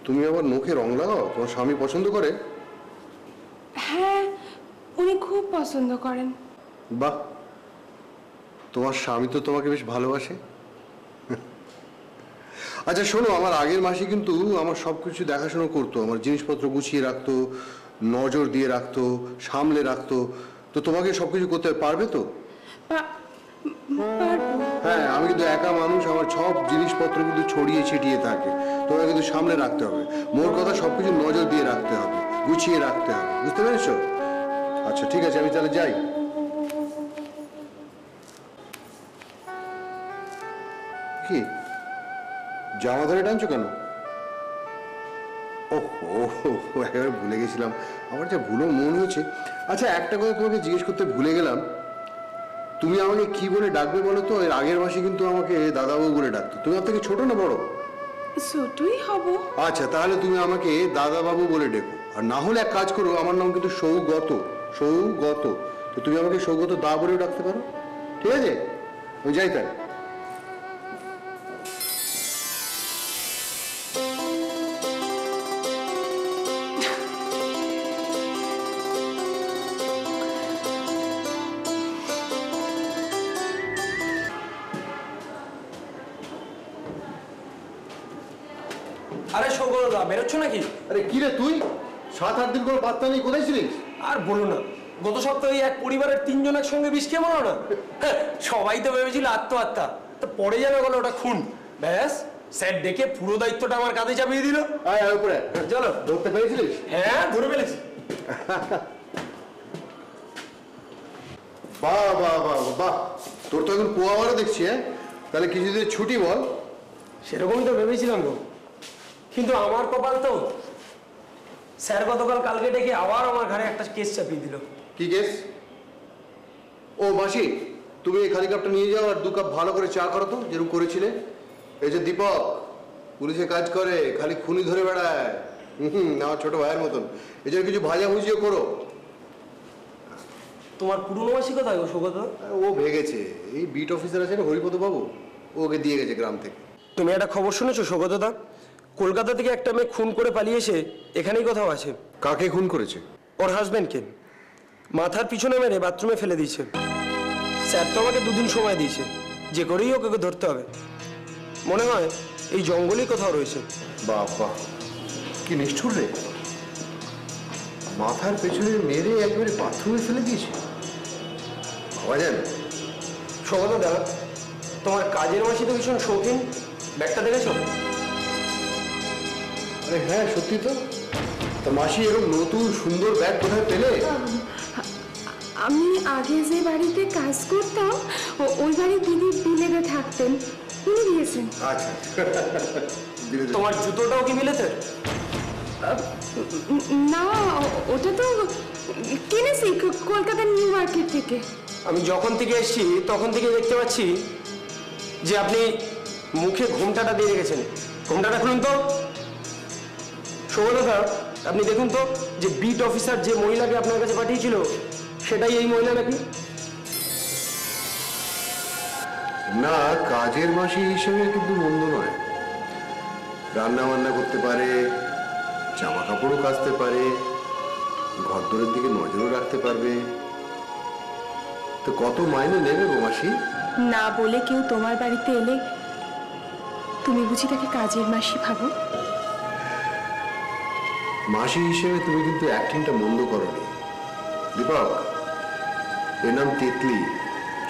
তুমি আবার মুখে রং লাগাও? তোমার স্বামী পছন্দ করে? হ্যাঁ, উনি খুব পছন্দ করেন। বাহ, তোমার স্বামী তো তোমাকে বেশ ভালোবাসে। আচ্ছা শোনো, আমার আগের মাসে কিন্তু আমার সব কিছু দেখাশোনা করতো, আমার জিনিসপত্র গুছিয়ে রাখতো, নজর দিয়ে রাখতো, সামলে রাখতো। তো তোমাকে সব কিছু করতে পারবে তো? হ্যাঁ, আমি কিন্তু একা মানুষ, আমার সব জিনিসপত্র কিন্তু ছড়িয়ে ছিটিয়ে থাকে। তোমাকে কিন্তু সামলে রাখতে হবে। মোর কথা, সবকিছু নজর দিয়ে রাখতে হবে, গুছিয়ে রাখতে হবে। বুঝতে পেরেছো? আচ্ছা ঠিক আছে, আমি তাহলে যাই। কি জামা ধরে টানছো কেন? ওহো, একেবারে ভুলে গেছিলাম। আমার যা ভুলো মন হয়েছে। আচ্ছা, একটা কথা তোমাকে জিজ্ঞেস করতে ভুলে গেলাম। তুমি আমাকে কি বলে ডাকবে বলো তো? এর আগের মাসে কিন্তু আমাকে দাদাবাবু বলে ডাকতো। তুমি আমার থেকে ছোট না বড়? ছোটই হব। আচ্ছা, তাহলে তুমি আমাকে দাদা বাবু বলে ডেকো, আর না হলে এক কাজ করো, আমার নাম কিন্তু সৌগত। সৌগত, তো তুমি আমাকে সৌগত দা বলেও ডাকতে পারো, ঠিক আছে? আমি যাই তাই। আরে সৌগতদা, বেরোচ্ছ নাকি? আরে কি রে তুই, 7-8 দিন কোনো পাত্তা নেই, কোথায় ছিলিস? আর বলো না, গত সপ্তাহে এক পরিবারের 3 জন একসঙ্গে বিষ খেয়ে মরো না। সবাই তো ভেবেছিল আত্মহত্যা, তো পরে জানা গেল ওটা খুন। ব্যাস, স্যার ডেকে পুরো দায়িত্বটা আমার কাঁধে চাপিয়ে দিল। আয় আয় উপরে, চলো। ধরতে পেরেছিলিস? হ্যাঁ, ধরে ফেলেছি। বাহ বাহ বাহ বাহ, তোর তো এখন পোয়াবারও দেখছি। হ্যাঁ, তাহলে কিছুদিন ছুটি বল। সেরকমই তো ভেবেছিলাম গো, কিন্তু আমার কপাল তো, স্যার গতকাল কালকে ডেকে আবার আমার ঘাড়ে একটা কেস চাপিয়ে দিল। কি কেস? ও মাসি, তুমি এই খালি কাপটা নিয়ে যাও আর 2 কাপ ভালো করে চা করো তো, যেরকম করেছিলে। এই যে দীপক পুলিশে কাজ করে, খালি খুনি ধরে বেড়ায়, আমার ছোট ভাইয়ের মতন। এই জন্য কিছু ভাজা ভুজিও করো। তোমার পুরনো মাসি কোথায় গো সৌগত? ও ভেগেছে, এই বিট অফিসার আছে না হরিপদ বাবু, ওকে দিয়ে গেছে গ্রাম থেকে। তুমি একটা খবর শুনেছো সৌগতদা? কলকাতা থেকে একটা মেয়ে খুন করে পালিয়ে এসে এখানেই কোথাও আছে। কাকে খুন করেছে? ওর হাজব্যান্ডকে মাথার পিছনে মেরে বাথরুমে ফেলে দিয়েছে। স্যার তো আমাকে 2 দিন সময় দিয়েছে, যে করেই ওকে ধরতে হবে। মনে হয় এই জঙ্গলেই কোথাও রয়েছে। বাবা, কি নিষ্ঠুর রে, মাথার পেছনে মেরে একবারে বাথরুমে ফেলে দিয়েছে। ভাবা যায় না। সৌগতদা, তোমার কাজের মাসি তো ভীষণ শৌখিন, ব্যাগটা দেখেছো? আরে হ্যাঁ, সত্যি তো। তা মাসি এরকম নতুন সুন্দর ব্যাগ কোথায় পেলে? আমি আগে যে বাড়িতে কাজ করতাম ওই বাড়ির দিদি বিলেতে থাকতেন, উনি দিয়েছেন। আচ্ছা, তোমার জুতোটাও কি মিলেছে? না, ওটা তো কিনেছি কলকাতার নিউ মার্কেট থেকে। আমি যখন থেকে এসেছি তখন থেকে দেখতে পাচ্ছি যে আপনি মুখে ঘোমটাটা দিয়ে রেখেছেন। ঘোমটাটা খুলুন তো। সৌগতদা, আপনি দেখুন তো যে বিট অফিসার যে মহিলাকে আপনার কাছে পাঠিয়েছিল সেটাই এই মহিলা নাকি? না, কাজের মাসি হিসেবে কিন্তু মন্দ নয়। রান্না বান্না করতে পারে, জামা কাপড়ও কাচতে পারে, ঘরদোরের দিকে নজরও রাখতে পারবে। তো কত মাইনে নেবে গো মাসি? না বলে কেউ তোমার বাড়িতে এলে তুমি বুঝি তাকে কাজের মাসি ভাবো? মাসি হিসেবে তুমি কিন্তু অ্যাক্টিংটা মন্দ করনি। দীপক, এর নাম তিতলি।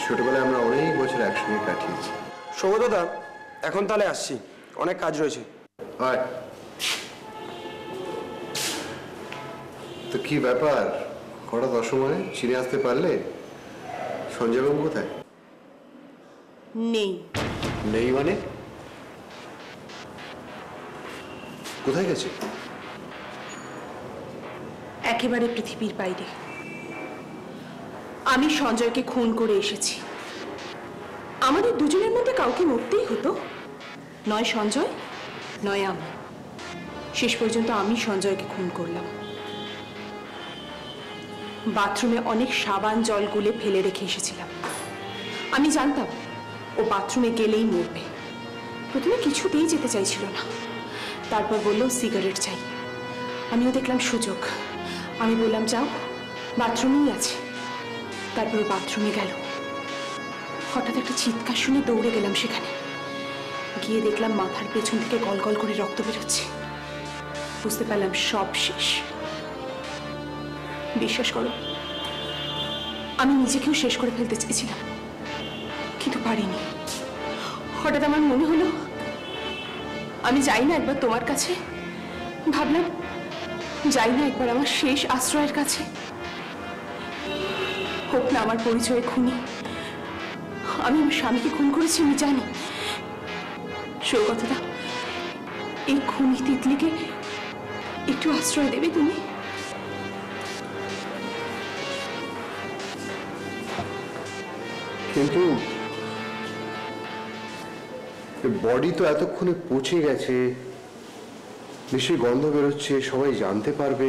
ছোটবেলায় আমরা অনেক বছর একসঙ্গে কাটিয়েছি। সৌগতদা, এখন তাহলে আসছি, অনেক কাজ রয়েছে। হয় তো কি ব্যাপার, হঠাৎ অসময়ে চিনে আসতে পারলে? সঞ্জয়বাবু কোথায়? নেই। নেই মানে? কোথায় গেছে? একেবারে পৃথিবীর বাইরে। আমি সঞ্জয়কে খুন করে এসেছি। আমাদের দুজনের মধ্যে কাউকে মরতেই হতো, নয় সঞ্জয় নয় আমি। শেষ পর্যন্ত আমি সঞ্জয়কে খুন করলাম। বাথরুমে অনেক সাবান জল গুলে ফেলে রেখে এসেছিলাম। আমি জানতাম ও বাথরুমে গেলেই মরবে। প্রথমে কিছুতেই যেতে চাইছিল না, তারপর বলল সিগারেট চাই। আমিও দেখলাম সুযোগ, আমি বললাম যাও, বাথরুমেই আছে। তারপর বাথরুমে গেল। হঠাৎ একটা চিৎকার শুনে দৌড়ে গেলাম সেখানে। গিয়ে দেখলাম মাথার পেছন থেকে গল গল করে রক্ত বেরোচ্ছে। বুঝতে পারলাম সব শেষ। বিশ্বাস করো, আমি নিজেকেও শেষ করে ফেলতে চেয়েছিলাম, কিন্তু পারিনি। হঠাৎ আমার মনে হলো আমি যাই না একবার তোমার কাছে। ভাবলাম যাই না একবার আমার শেষ আশ্রয়ের কাছে। হোক না আমার পরিচয়ে খুনি। আমি আমার স্বামীকে খুন করেছি, আমি জানি। সৌগতদা, এই খুনি তিতলিকে একটু আশ্রয় দেবে তুমি? কিন্তু বডি তো এতক্ষণে পচে গেছে, নিশ্চয়ই গন্ধ বেরোচ্ছে, সবাই জানতে পারবে,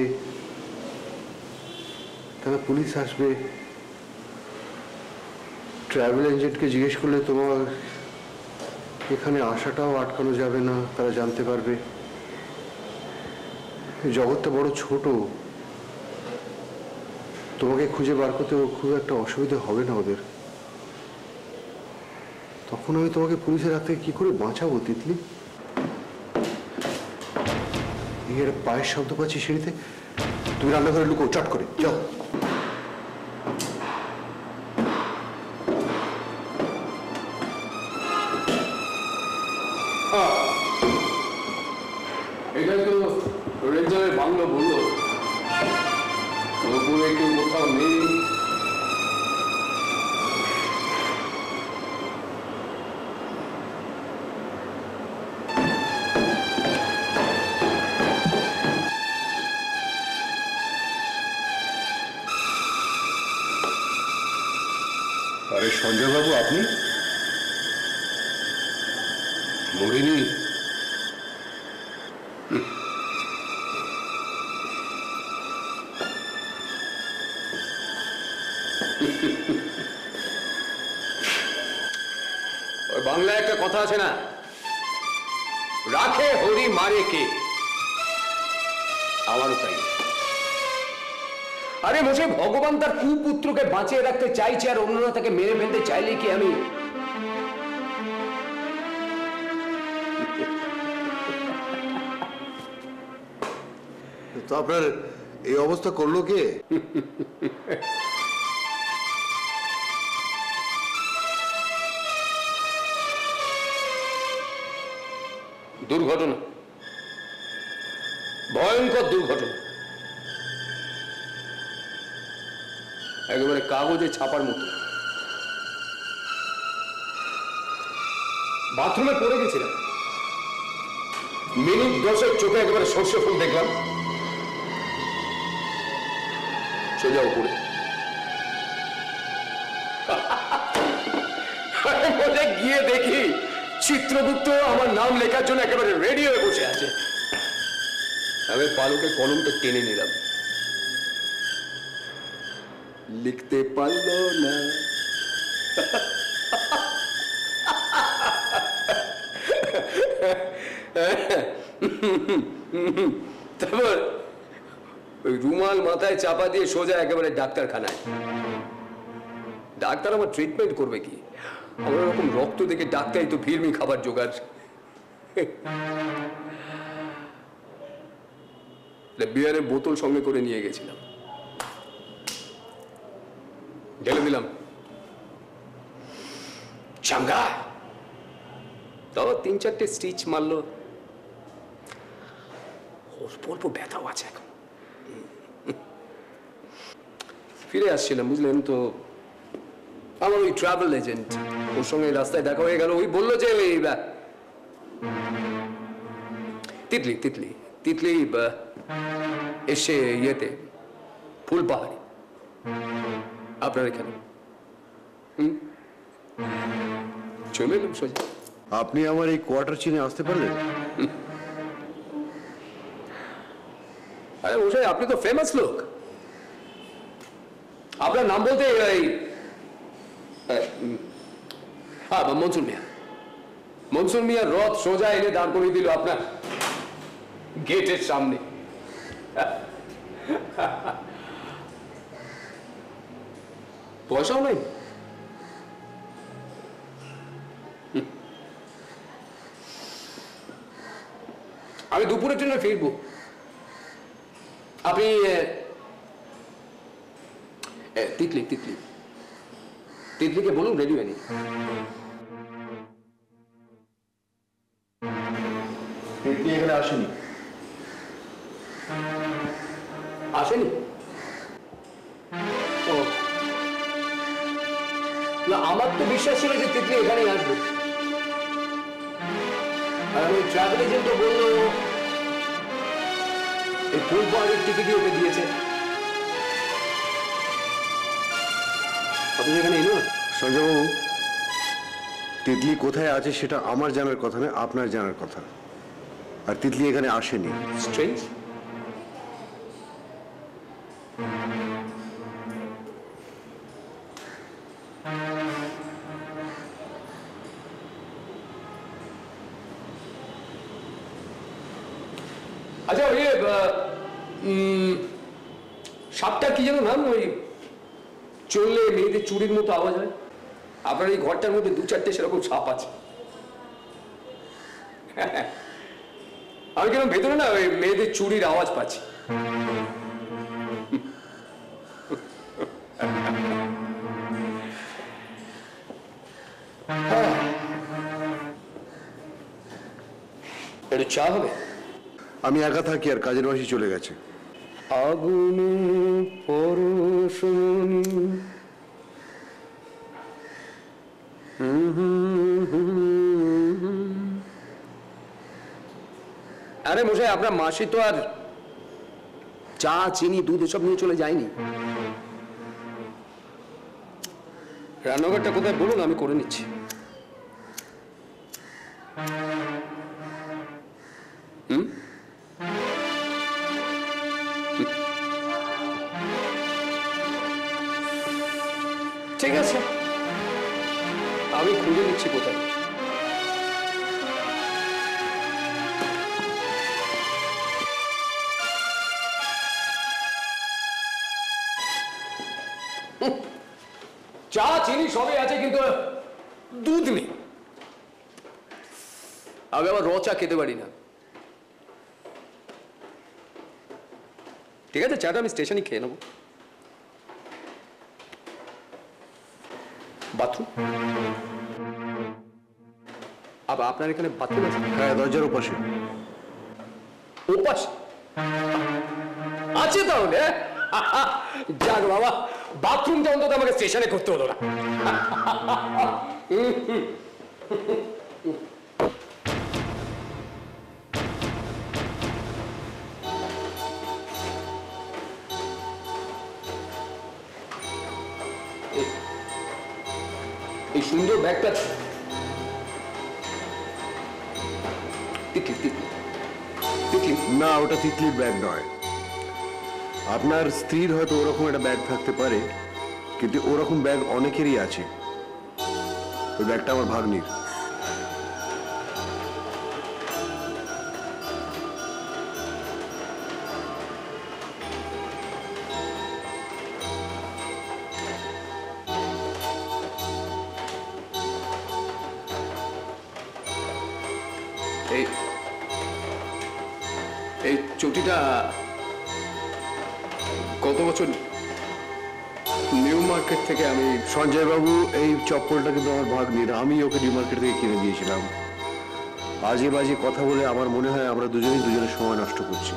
তারা পুলিশ আসবে। ট্রাভেল এজেন্টকে জিজ্ঞেস করলে তোমার এখানে আসাটাও আটকানো যাবে না, তারা জানতে পারবে। জগৎটা বড় ছোট, তোমাকে খুঁজে বার করতে খুব একটা অসুবিধা হবে না ওদের। তখন আমি তোমাকে পুলিশের হাত থেকে কি করে বাঁচাবো তিতলি? এর পায়ের শব্দ পাচ্ছি সিঁড়িতে, তুমি রান্নাঘরে লুকো, চট করে যাও। এটাই তো রেঞ্জারের বাংলা বললো, ওপরে কেউ কোথাও নেই। আরে সঞ্জয় বাবু, আপনি? মোহিনী, ওই বাংলায় একটা কথা আছে না, রাখে হরি মারে কে। আমারও তাই। আরে বসে ভগবান তার কুপুত্রকে বাঁচিয়ে রাখতে চাইছে, আর অন্যরা তাকে মেরে ফেলতে চাইলে কি আমি? তো আপনার এই অবস্থা করলো কে? দুর্ঘটনা, ভয়ঙ্কর দুর্ঘটনা, একেবারে কাগজে ছাপার মতো। বাথরুমে পড়ে গেছিলাম, মিনিট 10 চোখে একেবারে সর্ষে ফুল দেখলাম, সোজা উপরে। গিয়ে দেখি চিত্রগুপ্ত আমার নাম লেখার জন্য একেবারে রেডি হয়ে বসে আছে। আমি পালকে কলমটা টেনে নিলাম, লিখতে পারলো না। তারপর ওই রুমাল মাথায় চাপা দিয়ে সোজা একেবারে ডাক্তারখানায়। ডাক্তার আমার ট্রিটমেন্ট করবে কি? আমার ওরকম রক্ত দেখে ডাক্তারই তো ভিড়মি খাবার জোগাড়। বিয়ারের বোতল সঙ্গে করে নিয়ে গেছিলাম, ঢেলে দিলাম, চাঙ্গা। তাও 3-4টে স্টিচ মারলো, অল্প অল্প ব্যথাও আছে এখন। ফিরে আসছিলাম, বুঝলেন তো, আমার ওই ট্রাভেল এজেন্ট, ওর সঙ্গে রাস্তায় দেখা হয়ে গেল। ওই বললো যে ওই তিতলি তিতলি তিতলি এসে ইয়েতে ফুলপাহাড়ি আপনার এখানে। চলে এলাম সোজা। আপনি আমার এই কোয়ার্টার চিনে আসতে পারলেন? আরে মশাই, আপনি তো ফেমাস লোক, আপনার নাম বলতে হ্যাঁ, মনসুর মিয়া। মনসুর মিয়ার রথ সোজা এনে দাঁড় করিয়ে দিল আপনার গেটের সামনে। পয়সাও নাই। আমি দুপুরের জন্য ফিরবো, আপনি তিতলি তিতলি তিতলিকে বলুন রেডি হয়নি। তিতলি এখানে আসেনি। আসেনি? ও না, আমার তো বিশ্বাস ছিল যে তিতলি এখানেই আসবে। আর আমি ট্রাভেল এজেন্টও বললো এই ফুলপাহাড়ির টিকিটই ওকে দিয়েছে। আপনি এখানে এলো? সঞ্জয়বাবু, তিতলি কোথায় আছে সেটা আমার জানার কথা না, আপনার জানার কথা। আর তিতলি এখানে আসেনি। স্ট্রেঞ্জ। আচ্ছা ওই সাপটা কি যেন নাম, ওই চললে মেয়েদের চুরির মতো আওয়াজ হয়, আপনার এই ঘরটার মধ্যে 2-4টে সেরকম সাপ আছে। আমি কেন ভেতরে না ওই মেয়েদের চুরির আওয়াজ পাচ্ছি। একটু চা হবে? আমি একা থাকি আর কাজের মাসি চলে গেছে। আগুনে পরশমণি আরে মশাই, আপনার মাসি তো আর চা চিনি দুধ এসব নিয়ে চলে যায়নি। রান্নাঘরটা কোথায় বলুন, আমি করে নিচ্ছি। ঠিক আছে, আমি খুঁজে নিচ্ছি কোথায়। চা চিনি সবই আছে, কিন্তু দুধ নেই। আমি আবার র চা খেতে পারি না। ঠিক আছে, চাটা আমি স্টেশনে খেয়ে নেবো। বাথরুম? আপনার এখানে বাথরুম আছে? হ্যাঁ, দরজার ওপাশে। ওপাশ আছে তাহলে? যাক বাবা, বাথরুমটা অন্তত আমাকে স্টেশনে করতে হলো না। এই সুন্দর ব্যাগটা না, ওটা তিতলির ব্যাগ নয়। আপনার স্ত্রীর হয়তো ওরকম একটা ব্যাগ থাকতে পারে, কিন্তু ওরকম ব্যাগ অনেকেরই আছে। ওই ব্যাগটা আমার ভাগ্নির। এই চটিটা কত বছর? নিউ মার্কেট থেকে আমি। সঞ্জয় বাবু, এই চপ্পলটা কিন্তু আমার ভাগ্নির। আমি ওকে নিউ মার্কেট থেকে কিনে দিয়েছিলাম। আজে বাজে কথা বলে আমার মনে হয় আমরা দুজনেই দুজনের সময় নষ্ট করছি।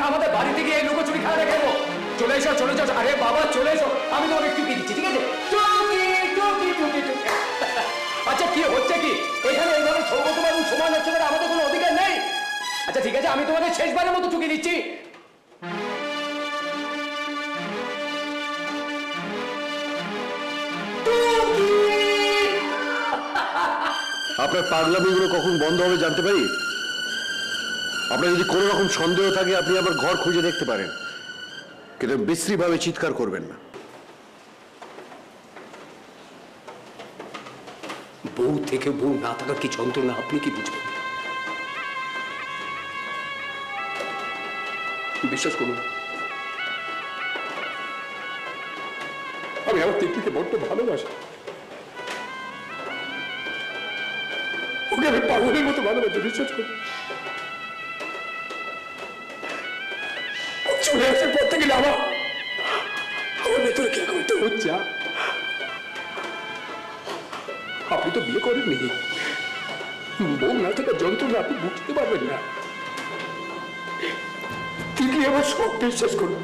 আমাদের বাড়িতে গিয়ে লুকোচুরি খেলা দেখাবো। চলে এসো, চলে যাও। আরে বাবা চলে এসো, আমি তোমাকে টুকি দিচ্ছি, ঠিক আছে? আচ্ছা কি হচ্ছে কি এখানে? এইভাবে সৌগতবাবু সমান হচ্ছে করে আমাদের কোনো অধিকার নেই। আচ্ছা ঠিক আছে, আমি তোমাকে শেষবারের মতো টুকি দিচ্ছি। আপনার পাগলামিগুলো কখন বন্ধ হবে জানতে পারি? আপনার যদি কোনো রকম সন্দেহ থাকে আপনি আবার ঘর খুঁজে দেখতে পারেন, কিন্তু বিশ্রীভাবে চিৎকার করবেন না। বউ থেকে বউ না থাকার কি যন্ত্রণা আপনি কি বুঝবেন? বিশ্বাস করুন, আমি আমার তিতলিকে বড্ড ভালোবাসি। ওকে আমি পাগলের মতো ভালোবাসি, বিশ্বাস করুন। চলে আসার পর থেকে আমার ভেতরে কিরকম একটা হচ্ছে। আপনি তো বিয়ে করেননি, বউ না থাকার যন্ত্রণা আপনি বুঝতে পারবেন না। তিতলি আমার সব বিশ্বাস করলো।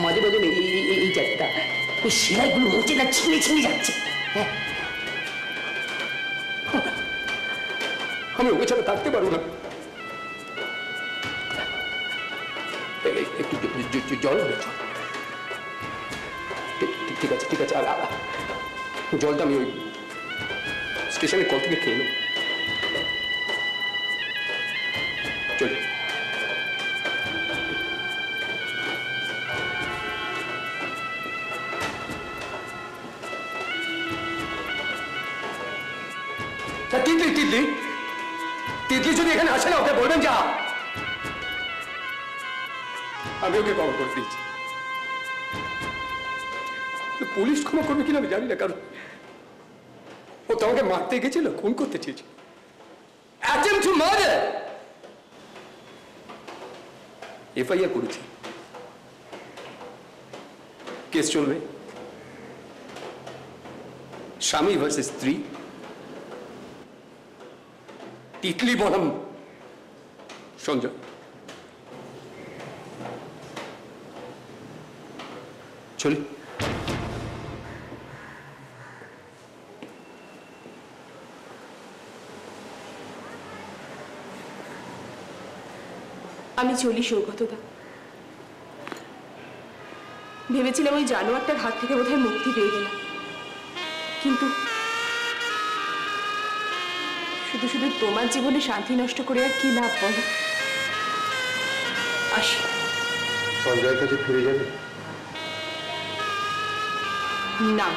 মাঝে মাঝে এই জায়গাটা এই সেলাইগুলো হচ্ছে না, ছিঁড়ে ছিঁড়ে যাচ্ছে। হ্যাঁ, আমি ওকে ছাড়া থাকতে পারবো না। একটু জল হবে? ঠিক আছে ঠিক আছে, আর জলটা আমি ওই স্টেশনের কল থেকে খেয়ে নেব। চলি। তিতলি তিতলি তিতলি যদি এখানে আসে না, ওকে বলবেন যা। আমি ওকে কভার করে দিয়েছি। পুলিশ ক্ষমা করবে কিনা আমি জানি না, কারণ ও তোমাকে মারতে গেছিল, খুন করতে চেয়েছিল। Attempt to murder. এফআইআর করেছি, কেস চলবে। স্বামী ভার্সেস স্ত্রী, তিতলি বনাম সঞ্জয়। চলি। আমি চলি সৌগতদা। ভেবেছিলাম ওই জানোয়ারটার হাত থেকে বোধহয় মুক্তি পেয়ে গেলাম, কিন্তু শুধু শুধু তোমার জীবনে শান্তি নষ্ট করে আর কি লাভ বলো? আসি। সঞ্জয়ের কাছে ফিরে যাবে না,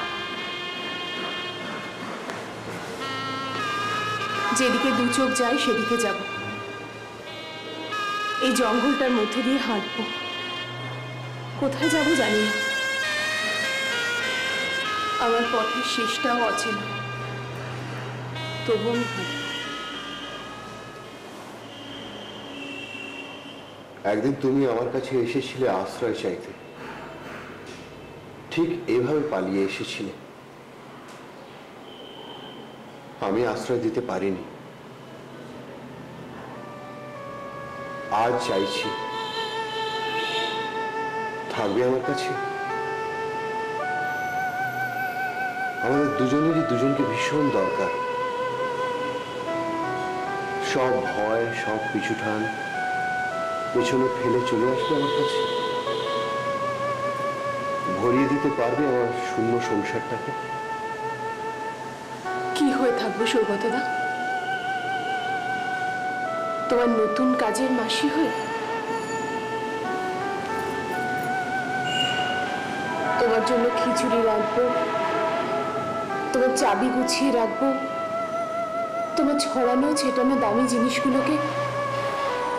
যেদিকে দু চোখ যায় সেদিকে যাব। এই জঙ্গলটার মধ্যে দিয়ে হাঁটবো, কোথায় যাব জানি না। আমার পথের শেষটাও অচেনা, তবুও আমি হাঁটবো। একদিন তুমি আমার কাছে এসেছিলে আশ্রয় চাইতে, ঠিক এভাবে পালিয়ে এসেছিলে। আমি আশ্রয় দিতে পারিনি। আজ চাইছি, থাকবে আমার কাছে? আমাদের দুজনেরই দুজনকে ভীষণ দরকার। সব ভয়, সব পিছুটান পেছনে ফেলে চলে আসবে আমার কাছে। ভরিয়ে দিতে পারবে আমার শূন্য সংসারটাকে? কি হয়ে থাকবো সৌগতদা? তোমার নতুন কাজের মাসি হয়ে? তোমার জন্য খিচুড়ি রাখবো, তোমার চাবি গুছিয়ে রাখবো, তোমার ছড়ানো ছেটানো দামি জিনিসগুলোকে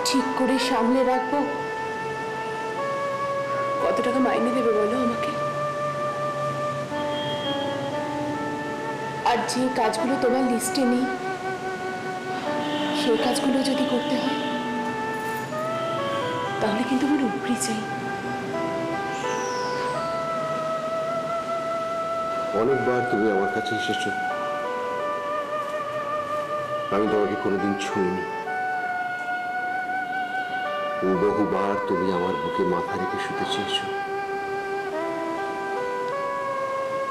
ঠিক করে সামলে রাখবো। কত টাকা মাইনে দেবে বলো আমাকে? আর যে কাজগুলো তোমার লিস্টে নেই, সেই কাজগুলো যদি করতে হয়, তাহলে কিন্তু আমার উপরি চাই। অনেকবার তুমি আমার কাছে এসেছো, আমি তোমাকে কোনোদিন ছুঁইনি। বহুবার তুমি আমার বুকে মাথা রেখে শুতে চেয়েছো,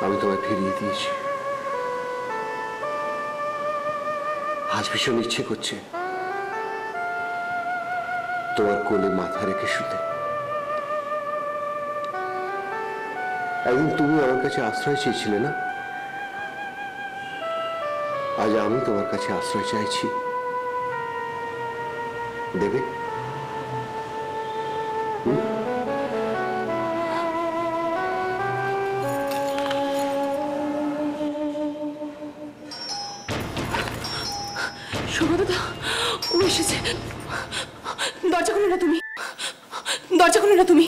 আমি তোমায় ফিরিয়ে দিয়েছি। আজ ভীষণ ইচ্ছে করছে তোমার কোলে মাথা রেখে শুতে। একদিন তুমি আমার কাছে আশ্রয় চেয়েছিলে না? আজ আমি তোমার কাছে আশ্রয় চাইছি, দেবে? সৌগতদা, ও এসেছে। দরজা খুলো না তুমি, দরজা খুলো না তুমি,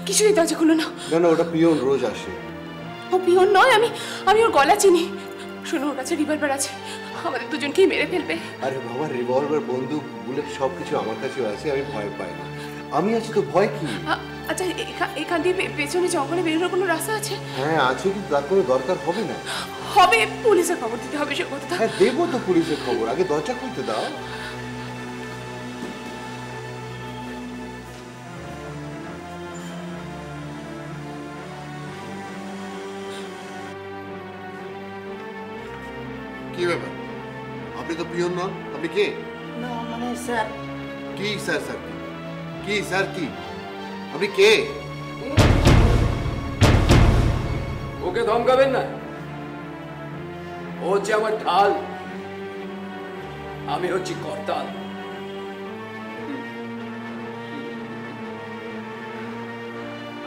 কিছুই দরজা খুলো না। না না, ওটা পিয়ন রোজ আসে। ও পিয়ন নয়, আমি ওর গলা চিনি। শোনো, ওর কাছে রিভলভার আছে, আমাদের দুজনকেই মেরে ফেলবে। আরে বাবা, রিভলভার, বন্দুক, বুলেট সবকিছু আমার কাছেও আছে, আমি ভয় পাই না। আমি আছি তো, ভয় কি? আচ্ছা, এখান দিয়ে পেছনে জঙ্গলে বেরোনোর কোনো রাস্তা আছে? হ্যাঁ আছে, কিন্তু তার কোনো দরকার হবে না। হবে, পুলিশে খবর দিতে হবে সৌগতদা। হ্যাঁ দেবো তো পুলিশের খবর, আগে দরজা খুলতে দাও। আপনি তো পিয়ন নন, আপনি কে? না মানে স্যার, কি স্যার? স্যার কি স্যার কি? আপনি কে? ওকে ধমকাবেন না, ও হচ্ছে আমার ঢাল, আমি হচ্ছি করতাল।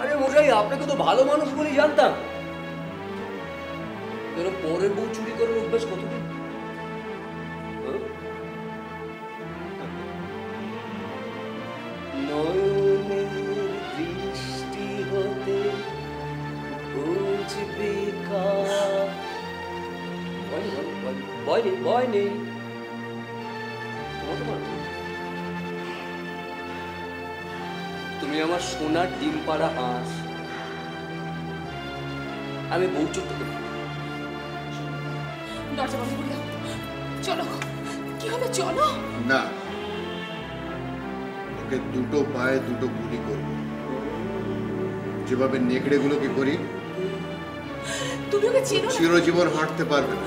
আরে মশাই, আপনাকে তো ভালো মানুষ বলেই জানতাম। পরের বউ চুরি করার অভ্যাস কতদিন? নয়নের দৃষ্টি হতে বুঝবে কার। ভয় নেই। তুমি আমার সোনার ডিম পাড়া হাঁস, আমি বউ চুপ করি। দরজা বন্ধ করে দাও। চলো, কি হবে? চলো। না, ওকে দুটো পায়ে দুটো গুলি করব, যেভাবে নেকড়েগুলোকে করি। তুমি ওকে চেনো না? চিরজীবন হাঁটতে পারবে না।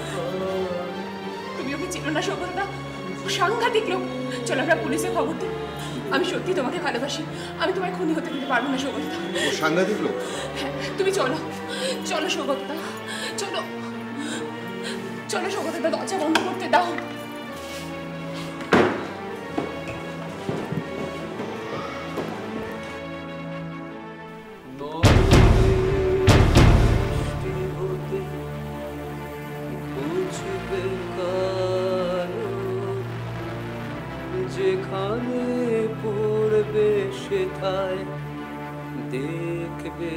তুমি ওকে চেনো না সৌগতদা, ও সাংঘাতিক লোক। চলো আমরা পুলিশে খবর দিই। আমি সত্যি তোমাকে ভালোবাসি, আমি তোমায় খুনি হতে দিতে পারবো না সৌগতদা। ও সাংঘাতিক লোক। হ্যাঁ, তুমি চলো, চলো সৌগতদা, চলো চলো সৌগতদা, দরজা বন্ধ করতে দাও। যেখানে পড়বে সেথায় দেখবে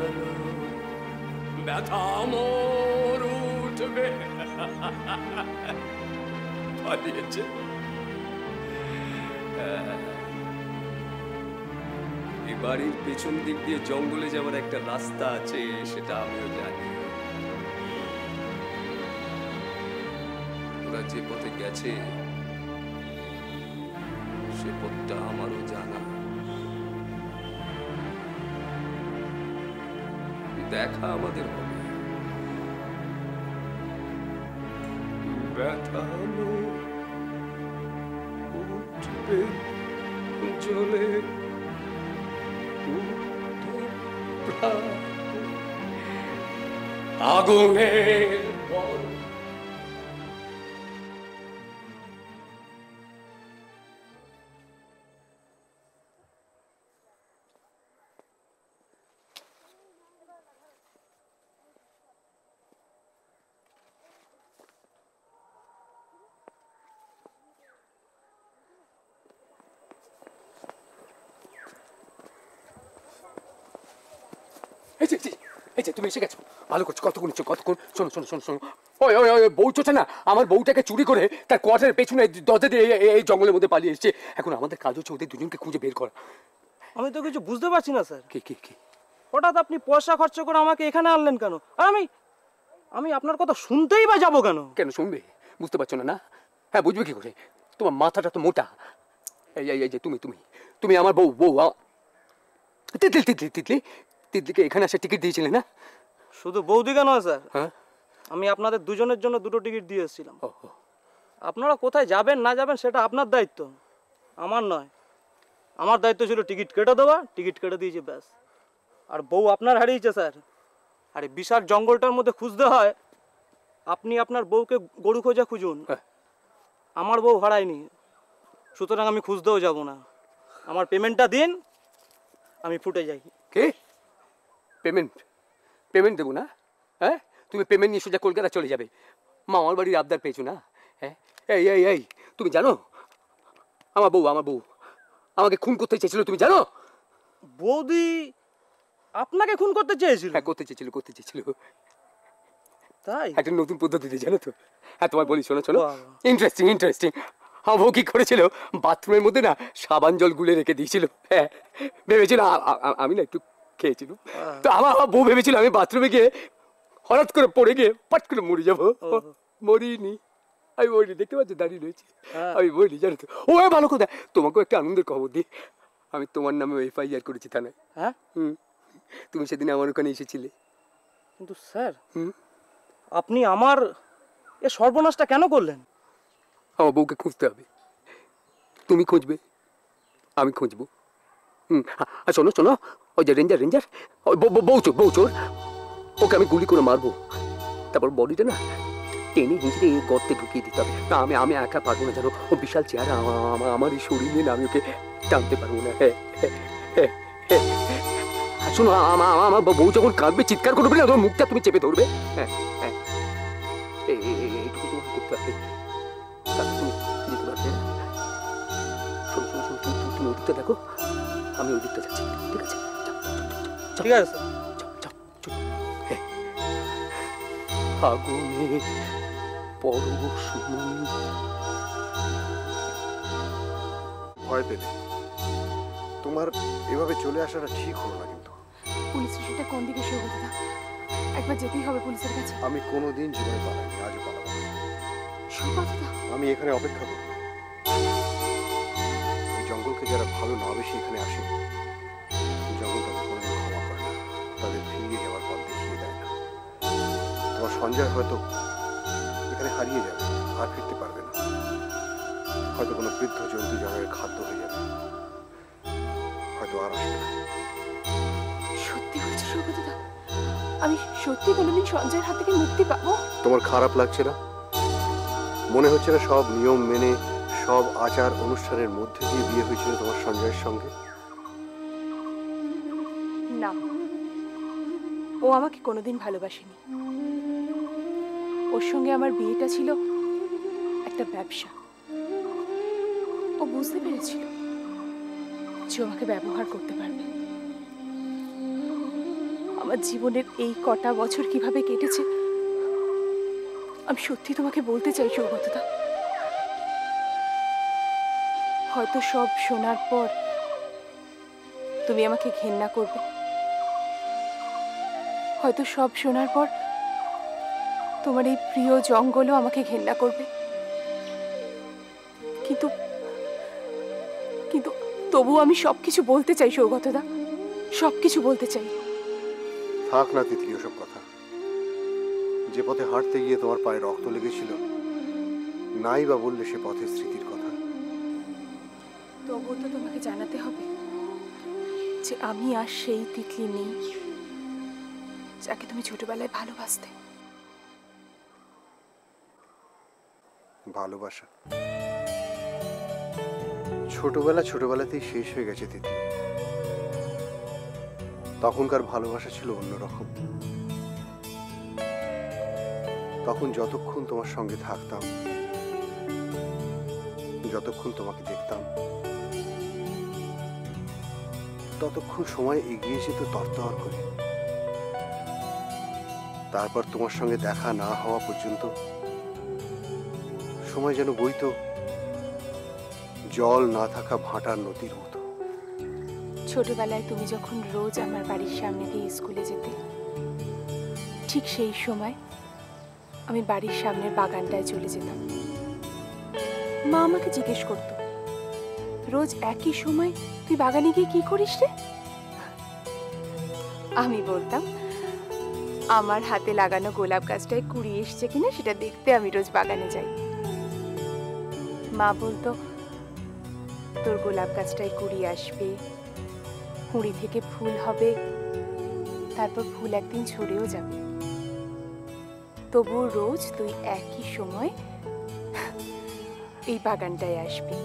আলো, ব্যথা মোর উঠবে। পালিয়েছে। এই বাড়ির পেছন দিক দিয়ে জঙ্গলে যাওয়ার একটা রাস্তা আছে, সেটা আমিও জানি। ওরা যে পথে গেছে সে পথটা আমারও জানা। দেখা আমাদের হবে। ব্যথা উঠবে জ্বলে আগুনের বল। এই যে তুমি এসে গেছো, ভালো করছো। কতক্ষণ কতক্ষণ? শোনো শোনো শোনো শোনো, ওই ওই ওই বউ চোছে না, আমার বউটাকে চুরি করে তার কোয়ার্টারের পেছনে দরজা দিয়ে এই জঙ্গলের মধ্যে পালিয়ে এসেছে। এখন আমাদের কাজ হচ্ছে ওদের দুজনকে খুঁজে বের করা। আমি তো কিছু বুঝতে পারছি না স্যার। কি কি কি? হঠাৎ আপনি পয়সা খরচ করে আমাকে এখানে আনলেন কেন? আর আমি আপনার কথা শুনতেই বা যাবো কেন? কেন শুনবে? বুঝতে পারছো না? না, হ্যাঁ বুঝবে কি করে? তোমার মাথাটা তো মোটা। এই এই যে তুমি তুমি তুমি আমার বউ বউ তিতলি তিতলি তিতলি তিতলিকে এখানে আসে টিকিট দিয়েছিলে না? শুধু বৌদিকে নয় স্যার, হ্যাঁ, আমি আপনাদের দুজনের জন্য দুটো টিকিট দিয়ে এসেছিলাম। আপনারা কোথায় যাবেন না যাবেন সেটা আপনার দায়িত্ব, আমার নয়। আমার দায়িত্ব ছিল টিকিট কেটে দেওয়া, টিকিট কেটে দিয়েছি ব্যাস। আর বউ আপনার হারিয়েছে স্যার। আর এই বিশাল জঙ্গলটার মধ্যে খুঁজতে হয়, আপনি আপনার বউকে গরু খোঁজা খুঁজুন। আমার বউ হারায়নি, সুতরাং আমি খুঁজতেও যাব না। আমার পেমেন্টটা দিন, আমি ফুটে যাই। কে পেমেন্ট? পেমেন্ট দেবো না? হ্যাঁ, তুমি পেমেন্ট নিয়ে সোজা কলকাতা চলে যাবে। মামার বাড়ির আবদার পেয়েছো না? হ্যাঁ, এই এই এই তুমি জানো আমার বউ আমাকে খুন করতে চেয়েছিল, তুমি জানো? বৌদি আপনাকে খুন করতে চেয়েছিল? হ্যাঁ, করতে চেয়েছিল। তাই? একটা নতুন পদ্ধতিতে, জানো তো? হ্যাঁ, তোমায় বলি, শোনো শোনো, ইন্টারেস্টিং। আমার বউ কি করেছিল, বাথরুমের মধ্যে না সাবান জল গুলে রেখে দিয়েছিল। হ্যাঁ, ভেবেছিল আমি না একটু খেয়েছিল, তো আমার বউ ভেবেছিল আমি বাথরুমে গিয়ে হঠাৎ করে পড়ে গিয়ে পাট করে মরে যাবো। মরিনি, আমি মরিনি, দেখতে পাচ্ছি দাঁড়িয়ে রয়েছে, আমি মরিনি, জানো তো? ও ভালো কথা, তোমাকেও একটা আনন্দের খবর দিই, আমি তোমার নামে FIR করেছি থানায়। হ্যাঁ, তুমি সেদিন আমার ওখানে এসেছিলে। কিন্তু স্যার আপনি আমার এ সর্বনাশটা কেন করলেন? আমার বউকে খুঁজতে হবে। তুমি খুঁজবে, আমি খুঁজবো। আর শোনো শোনো, ওই যে রেঞ্জার রেঞ্জার ওই বউ চোর, ওকে আমি গুলি করে মারবো। তারপর বডিটা না টেনে হিঁচড়ে গর্তে ঢুকিয়ে দিতে হবে। না আমি আমি একা পারবো না, জানো ও বিশাল চেহারা, আমার এই শরীর নিয়ে আমি ওকে টানতে পারবো না। শোনো, আমার বউ যখন কাঁদবে চিৎকার করবে না, তোমার মুখটা তুমি চেপে ধরবে। হ্যাঁ হ্যাঁ, এইটুকু তোমাকে করতে হবে। তুমি যেতে পারবে না। শোনো শোনো শোনো, তুমি ওদিকটা দেখো, আমি ওই দিকটা যাচ্ছি। ঠিক আছে? ঠিক আছে স্যার। আগুনে পরশমণি। ভয় পেলে তোমার এভাবে চলে আসাটা ঠিক হলো না। কিন্তু পুলিশ স্টেশনটা কোন দিকে সৌগতদা? একবার যেতেই হবে পুলিশের কাছে। আমি কোনোদিন জীবনে পালাইনি, আজও পালাবো না। সৌগতদা, আমি এখানে অপেক্ষা করব। এই জঙ্গলকে যারা ভালো না বেশি এখানে আসে, জঙ্গল তাদের কোনোদিন ক্ষমা করে না, তাদের ফিরিয়ে যাওয়ার পথ দেখিয়ে দেয় না। তোমার সঞ্জয় হয়তো এখানে হারিয়ে যাবে, আর ফিরতে পারবে না। হয়তো কোনো বৃদ্ধ জন্তু জানোয়ারের খাদ্য হয়ে যাবে, হয়তো আর আসবে না। সত্যি বলছো সৌগতদা? আমি সত্যি কোনোদিন সঞ্জয়ের হাত থেকে মুক্তি পাবো? তোমার খারাপ লাগছে না? মনে হচ্ছে না সব নিয়ম মেনে, সব আচার অনুষ্ঠানের মধ্যে দিয়ে বিয়ে হয়েছিল তোমার সঞ্জয়ের সঙ্গে? না, ও আমাকে কোনোদিন ভালোবাসেনি। ওর সঙ্গে আমার বিয়েটা ছিল একটা ব্যবসা। ও বুঝতে পেরেছিল যে আমাকে ব্যবহার করতে পারবে। আমার জীবনের এই কটা বছর কিভাবে কেটেছে আমি সত্যি তোমাকে বলতে চাই সৌগতদা। হয়তো সব শোনার পর তুমি আমাকে ঘেন্না করবে, হয়তো সব শোনার পর তোমার এই প্রিয় জঙ্গলও আমাকে ঘেন্না করবে, কিন্তু কিন্তু তবুও আমি সবকিছু বলতে চাই সৌগতদা, সবকিছু বলতে চাই। থাক না তিতলি ওসব কথা। যে পথে হাঁটতে গিয়ে তোমার পায়ে রক্ত লেগেছিল, নাই বা বললে সে পথের স্মৃতির কথা। তবুও তো তোমাকে জানাতে হবে যে আমি আর সেই তিতলি নেই যাকে তুমি ছোটবেলায় ভালোবাসতে। ভালোবাসা ছোটবেলাতেই শেষ হয়ে গেছে তিতলি। তখনকার ভালোবাসা ছিল অন্যরকম। তখন যতক্ষণ তোমার সঙ্গে থাকতাম, যতক্ষণ তোমাকে দেখতাম, ততক্ষণ সময় এগিয়ে যেত তরতর করে। তারপর তোমার সঙ্গে দেখা না হওয়া পর্যন্ত সময় যেন বইতো জল না থাকা ভাটার নদীর মতো। ছোটবেলায় তুমি যখন রোজ আমার বাড়ির সামনে দিয়ে স্কুলে যেতে, ঠিক সেই সময় আমি বাড়ির সামনের বাগানটায় চলে যেতাম। মা আমাকে জিজ্ঞেস করতো, রোজ একই সময় তুই বাগানে গিয়ে কি করিস রে? আমি বলতাম আমার হাতে লাগানো গোলাপ গাছটায় কুড়ি এসছে কিনা সেটা দেখতে আমি রোজ বাগানে যাই। মা বলতো তোর গোলাপ গাছটায় কুড়ি আসবে, কুড়ি থেকে ফুল হবে, তারপর ফুল একদিন ঝরেও যাবে। তবু রোজ তুই একই সময় এই বাগানটায় আসবি।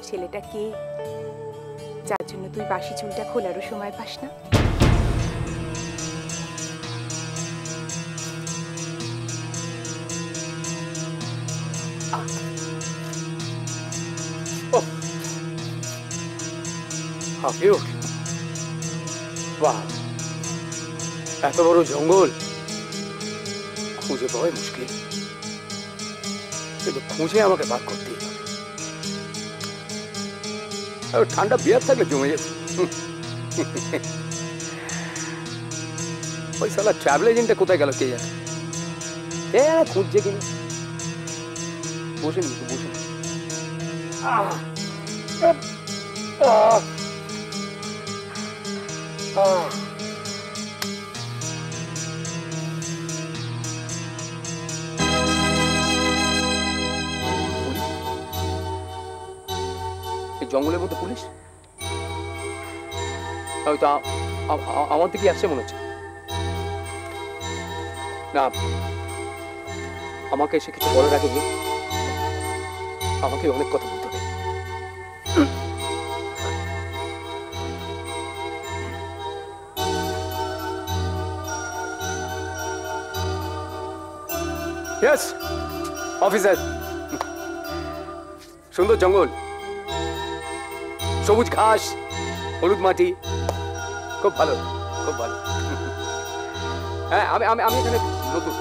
ছেলেটা কে যার জন্য তুই বাসি চুলটা খোলারও সময় পাস না? হাঁপিয়ে উঠল। বাহ, এত বড় জঙ্গল খুঁজে পাওয়াই মুশকিল, কিন্তু খুঁজে আমাকে বার করতেই হবে। ঠান্ডা বিয়ার থাকলে জমে যেত। ওই শালা ট্রাভেল এজেন্টটা কোথায় গেল কে জানে? খুঁজছে কিনা। বসে নি, বসে নি। জঙ্গলের মধ্যে পুলিশ হয়তো আমার দিকে আসছে মনে হচ্ছে। না, আমাকে এসে কিছু বলার আগে আমাকে অনেক কথা বলতে হবে। ইয়েস অফিসার, সুন্দর জঙ্গল, সবুজ ঘাস, হলুদ মাটি, খুব ভালো, খুব ভালো। হ্যাঁ, আমি আমি আমি এখানে নতুন,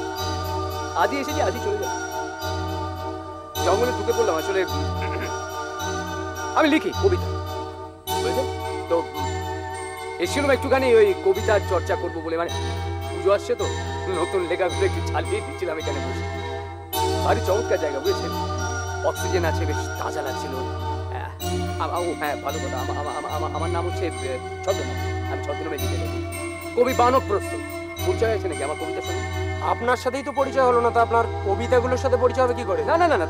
আজই এসেছি, আজই চলে যাব। জঙ্গলে ঢুকে পড়লাম। আসলে আমি লিখি কবিতা, বুঝলেন তো, এসেছিলাম একটুখানি ওই কবিতার চর্চা করবো বলে। মানে পুজো আসছে তো, নতুন লেখাগুলো একটু চালিয়ে দিচ্ছিলাম এখানে বসে। ভারী চমৎকার জায়গা, বুঝেছেন, অক্সিজেন আছে, বেশ তাজা লাগছিল। হ্যাঁ, ভালো কথা। আমার নাম হচ্ছে ছদ্মনাম, আমি ছদ্মনামে লিখে থাকি। কবি বানব প্রস্তুত, পরিচয় আছে নাকি আমার কবিতার সঙ্গে? আপনার সাথেই তো পরিচয় হলো না, তো আপনার কবিতাগুলোর সাথে পরিচয় হবে কি করে? না না না না,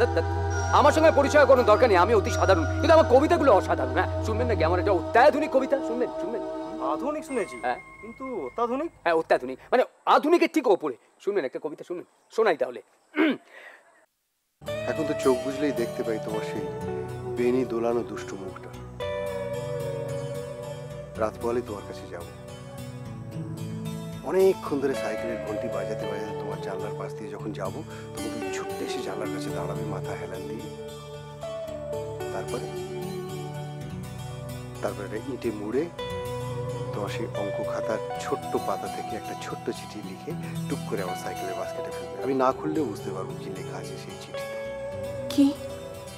আমার সঙ্গে পরিচয় কোনো দরকার নেই, আমি অতি সাধারণ, কিন্তু আমার কবিতাগুলো অসাধারণ। হ্যাঁ, শুনবেন নাকি আমার একটা অত্যাধুনিক কবিতা? শুনবেন শুনবেন? আধুনিক শুনেছি, হ্যাঁ, কিন্তু অত্যাধুনিক? হ্যাঁ অত্যাধুনিক, মানে আধুনিকের ঠিক ওপরে। শুনবেন একটা কবিতা? শুনবেন, শোনাই তাহলে। এখন তো চোখ বুঝলেই দেখতে পাই তোমার সেই বেনি দোলানো দুষ্টু মুখটা। রাত পোহালে তোমার কাছে যাব, অনেকক্ষণ ধরে সাইকেলের ঘন্টি বাজাতে বাজাতে তোমার জানলার পাশ দিয়ে যখন যাবো, তখন তুমি ছুটতে এসে জানলার কাছে দাঁড়াবে, মাথা হেলান দিয়ে। তারপরে তারপরে ইঁটে মুড়ে তোমার সেই অঙ্ক খাতার ছোট্ট পাতা থেকে একটা ছোট্ট চিঠি লিখে টুক করে আমার সাইকেলের বাস্কেটে ফেলবে। আমি না খুললেও বুঝতে পারবো কি লেখা আছে সেই চিঠিতে। কি?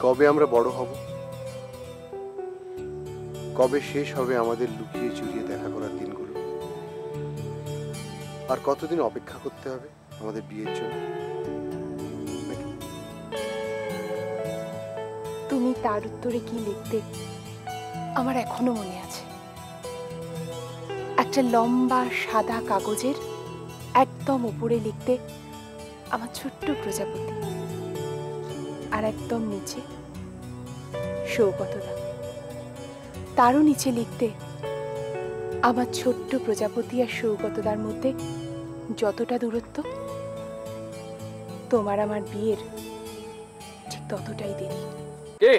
কবে আমরা বড় হব, কবে শেষ হবে আমাদের লুকিয়ে চুরিয়ে দেখা করার দিনগুলো, আর কতদিন অপেক্ষা করতে হবে আমাদের বিয়ের জন্য। তুমি তার উত্তরে কি লিখতে আমার এখনো মনে আছে। একটা লম্বা সাদা কাগজের একদম উপরে লিখতে আমার ছোট্ট প্রজাপতি, আর একদম নিচে সৌগতদা। তারও নিচে লিখতে আমার ছোট্ট প্রজাপতি আর সৌগতদার মধ্যে যতটা দূরত্ব, তোমার আমার বিয়ের ঠিক ততটাই দেরি। কে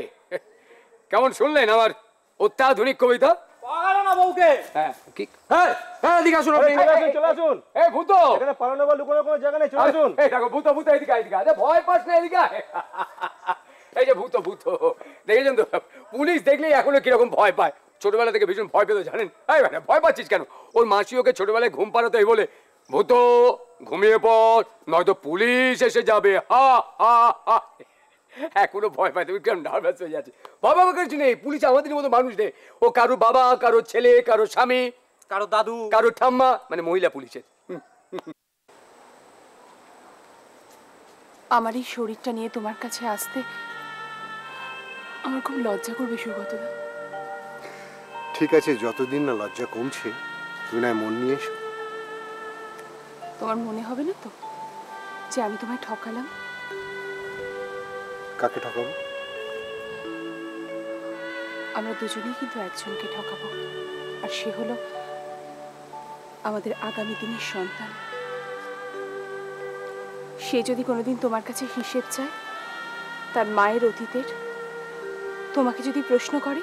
কেমন শুনলেন আমার অত্যাধুনিক কবিতা? পাগল না বউকে? হ্যাঁ, কি? হ্যাঁ হ্যাঁ, এদিকে আসুন, আপনি চলে আসুন। এই ভূত, এখানে পালানো বা লুকানোর কোনো জায়গা নেই, চলে আসুন। এই দেখো ভূত, ভূত, এদিকে এদিকে। আরে ভয় পাস না, এদিকে আয়। এই যে ভূত, ভূত দেখেছেন তো, পুলিশ দেখলেই এখনো কিরকম ভয় পায়। ছোটবেলা থেকে ভীষণ ভয় পেত, জানেন? এই মানে ভয় পাচ্ছিস কেন? ওর মাসি ওকে ছোটবেলায় ঘুম পাড়াতো এই বলে, ভূত ঘুমিয়ে পড়, নয়তো পুলিশ এসে যাবে। হা হা হা। এখনো ভয় পায়, তুমি কেমন নার্ভাস হয়ে যাচ্ছে? ভয় পাবার কিছু নেই, পুলিশ আমাদের মতো মানুষ নেই। ও কারো বাবা, কারো ছেলে, কারো স্বামী, কারো দাদু, কারো ঠাম্মা, মানে মহিলা পুলিশের। আমার এই শরীরটা নিয়ে তোমার কাছে আসতে আমার খুব লজ্জা করবে সৌগতদা। ঠিক আছে, যতদিন না লজ্জা কমছে তুমি না মন নিয়ে এসো। তোমার মনে হবে না তো যে আমি তোমায় ঠকালাম? কাকে ঠকাবো? আমরা দুজনেই কিন্তু একজনকে ঠকাবো, আর সে হলো আমাদের আগামী দিনের সন্তান। সে যদি কোনোদিন তোমার কাছে হিসেব চায় তার মায়ের অতীতের, তোমাকে যদি প্রশ্ন করে,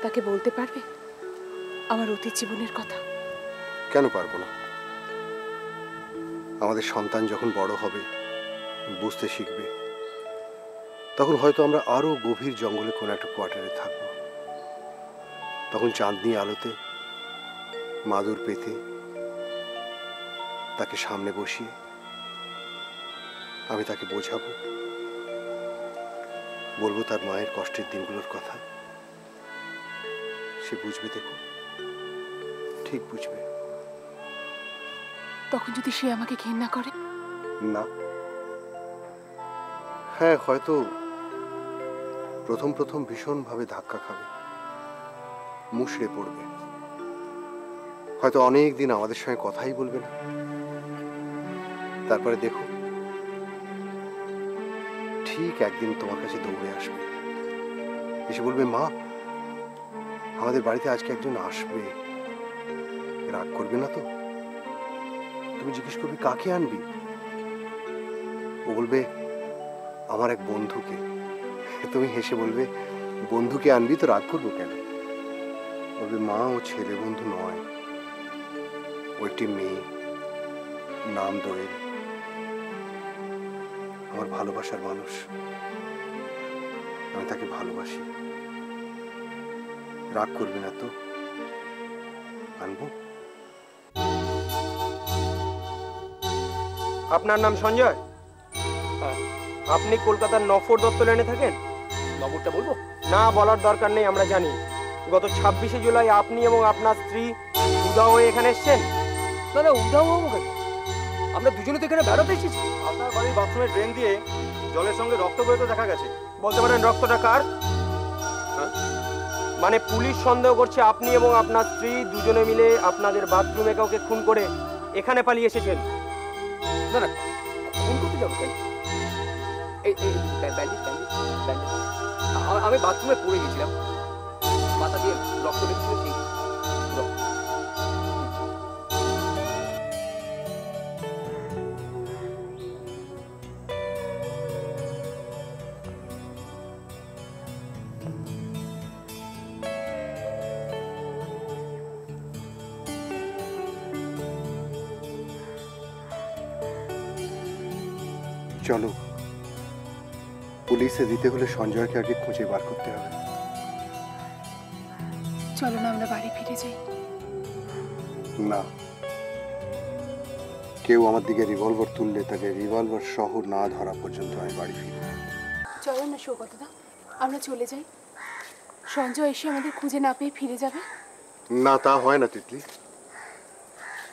তাকে বলতে পারবে আমার অতীত জীবনের কথা? কেন পারবো না? আমাদের সন্তান যখন বড় হবে, বুঝতে শিখবে, তখন হয়তো আমরা আরো গভীর জঙ্গলে কোনো একটা কোয়ার্টারে থাকবো। তখন চাঁদনি আলোতে মাদুর পেতে তাকে সামনে বসিয়ে আমি তাকে বোঝাবো, বলবো তার মায়ের কষ্টের দিনগুলোর কথা। সে বুঝবে, দেখো, ঠিক বুঝবে। তখন যদি সে আমাকে ঘৃণা করে? না, হ্যাঁ, হয়তো প্রথম প্রথম ভীষণভাবে ধাক্কা খাবে, মুষড়ে পড়বে, হয়তো অনেক দিন আমাদের সঙ্গে কথাই বলবে না। তারপরে দেখো, ঠিক একদিন তোমার কাছে দৌড়ে আসবে, এসে বলবে, মা আমাদের বাড়িতে আজকে একজন আসবে, রাগ করবে না তো? তুমি জিজ্ঞেস করবে কাকে আনবি, ও বলবে আমার এক বন্ধুকে। তুমি হেসে বলবে বন্ধুকে আনবি তো রাগ করবো কেন? বলবে মা ও ছেলে বন্ধু নয়, ও একটি মেয়ে, নাম দোয়েল, আমার ভালোবাসার মানুষ, আমি তাকে ভালোবাসি, রাগ করবে না তো? আনবো। আপনার নাম সঞ্জয়? আপনি কলকাতার নফর দত্ত লেনে থাকেন? নম্বরটা বলবো? না, বলার দরকার নেই, আমরা জানি। গত 26শে জুলাই আপনি এবং আপনার স্ত্রী উধাও হয়ে এখানে এসেছেন। না না, উধাও হবো কেন? আমরা দুজনে তো এখানে বেড়াতে এসেছি। আপনার বাড়ির বাথরুমের ড্রেন দিয়ে জলের সঙ্গে রক্ত বেরোতে দেখা গেছে। বলতে পারেন রক্তটা কার? মানে পুলিশ সন্দেহ করছে আপনি এবং আপনার স্ত্রী দুজনে মিলে আপনাদের বাথরুমে কাউকে খুন করে এখানে পালিয়ে এসেছেন। না না, ফোন করতে যাবো কেন? Bandage bandage bandage. আমি বাথরুমে পড়ে গেছিলাম, মাথা দিয়ে রক্ত বেরিয়েছিল, সেই রক্ত। চলো, পুলিশে দিতে হলে সঞ্জয়কে আগে খুঁজে বার করতে হবে। চলো না আমরা বাড়ি ফিরে যাই। না, কেউ আমার দিকে রিভলভার তুললে তাকে রিভলভার সহ না ধরা পর্যন্ত আমি বাড়ি ফিরি না। চলো না সৌগতদা, আমরা চলে যাই। সঞ্জয় এসে আমাদের খুঁজে না পেয়ে ফিরে যাবে। না, তা হয় না তিতলি।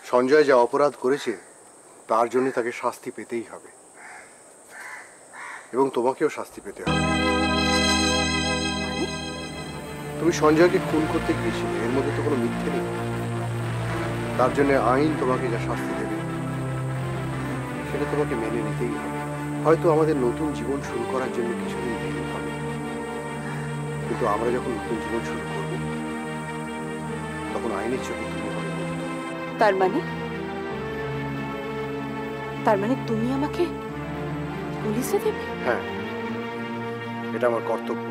সঞ্জয় যা অপরাধ করেছে তার জন্য তাকে শাস্তি পেতেই হবে, এবং তোমাকেও শাস্তি পেতে হবে। তুমি সঞ্জয়কে খুন করতে গিয়েছিলে, এর মধ্যে তো কোনো মিথ্যে নেই। তার জন্য আইন তোমাকে যা শাস্তি দেবে সেটা তোমাকে মেনে নিতেই হবে। হয়তো আমাদের নতুন জীবন শুরু করার জন্য কিছুদিন দেরি হবে, কিন্তু আমরা যখন নতুন জীবন শুরু করব তখন আইনের চোখে তুমি হবে মুক্ত। তার মানে তুমি আমাকে পুলিশে দেবে? হ্যাঁ, এটা আমার কর্তব্য।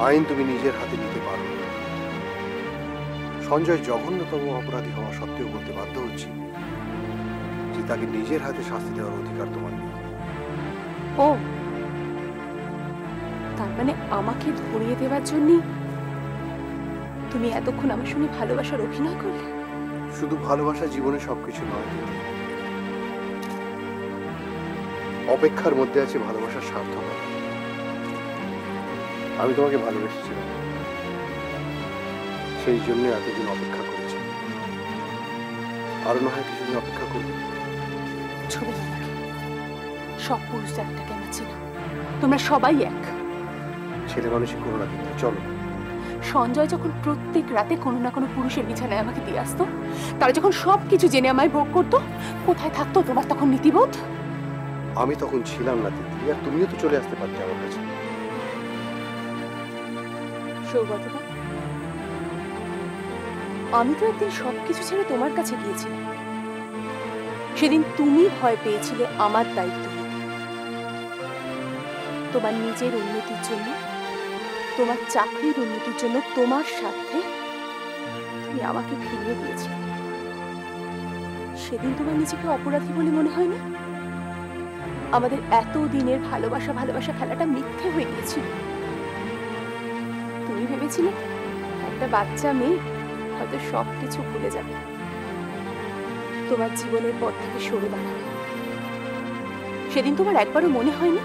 আইন তুমি নিজের হাতে নিতে পারো না। সঞ্জয় জঘন্যতম অপরাধী হওয়া সত্ত্বেও বলতে বাধ্য হচ্ছি যে তাকে নিজের হাতে শাস্তি দেওয়ার অধিকার তোমার নেই। ও, তার মানে আমাকে ধরিয়ে দেওয়ার জন্য তুমি এতক্ষণ আমার সঙ্গে ভালোবাসার অভিনয় করলে? শুধু ভালোবাসা জীবনে সবকিছু নয়, অপেক্ষার মধ্যে আছে ভালোবাসার সার্থকতা। আমি তোমাকে ভালোবেসেছিলাম, সেই জন্য এতদিন অপেক্ষা করেছি। আরো না হয় কিছুদিন অপেক্ষা করবে। ছবি আমাকে, সব পুরুষদের একটাকে আমার চেনা, তোমরা সবাই এক। ছেলে মানুষই করো না, কিন্তু চলো। সঞ্জয় যখন প্রত্যেক রাতে কোনো না কোনো পুরুষের বিছানায় আমাকে দিয়ে আসতো, তারা যখন সবকিছু জেনে আমায় ভোগ করতো, কোথায় থাকতো তোমার তখন নীতিবোধ? আমি তখন ছিলাম না তিতলি, আর তুমিও তো চলে আসতে পারতে আমার কাছে। সৌগতদা, আমি তো একদিন সবকিছু ছেড়ে তোমার কাছে গিয়েছিলাম। সেদিন তুমি ভয় পেয়েছিলে আমার দায়িত্ব নিতে। তোমার নিজের উন্নতির জন্য, তোমার চাকরির উন্নতির জন্য তোমার স্বার্থে তুমি আমাকে ফিরিয়ে দিয়েছিলে। সেদিন তোমার নিজেকে অপরাধী বলে মনে হয়নি? আমাদের এত দিনের ভালোবাসা খেলাটা মিথ্যে হয়ে গিয়েছিল। তুমি ভেবেছিলে একটা বাচ্চা মেয়ে হয়তো সবকিছু ভুলে যাবে, তোমার জীবনের পথ থেকে সরে দাঁড়াবে। সেদিন তোমার একবারও মনে হয়নি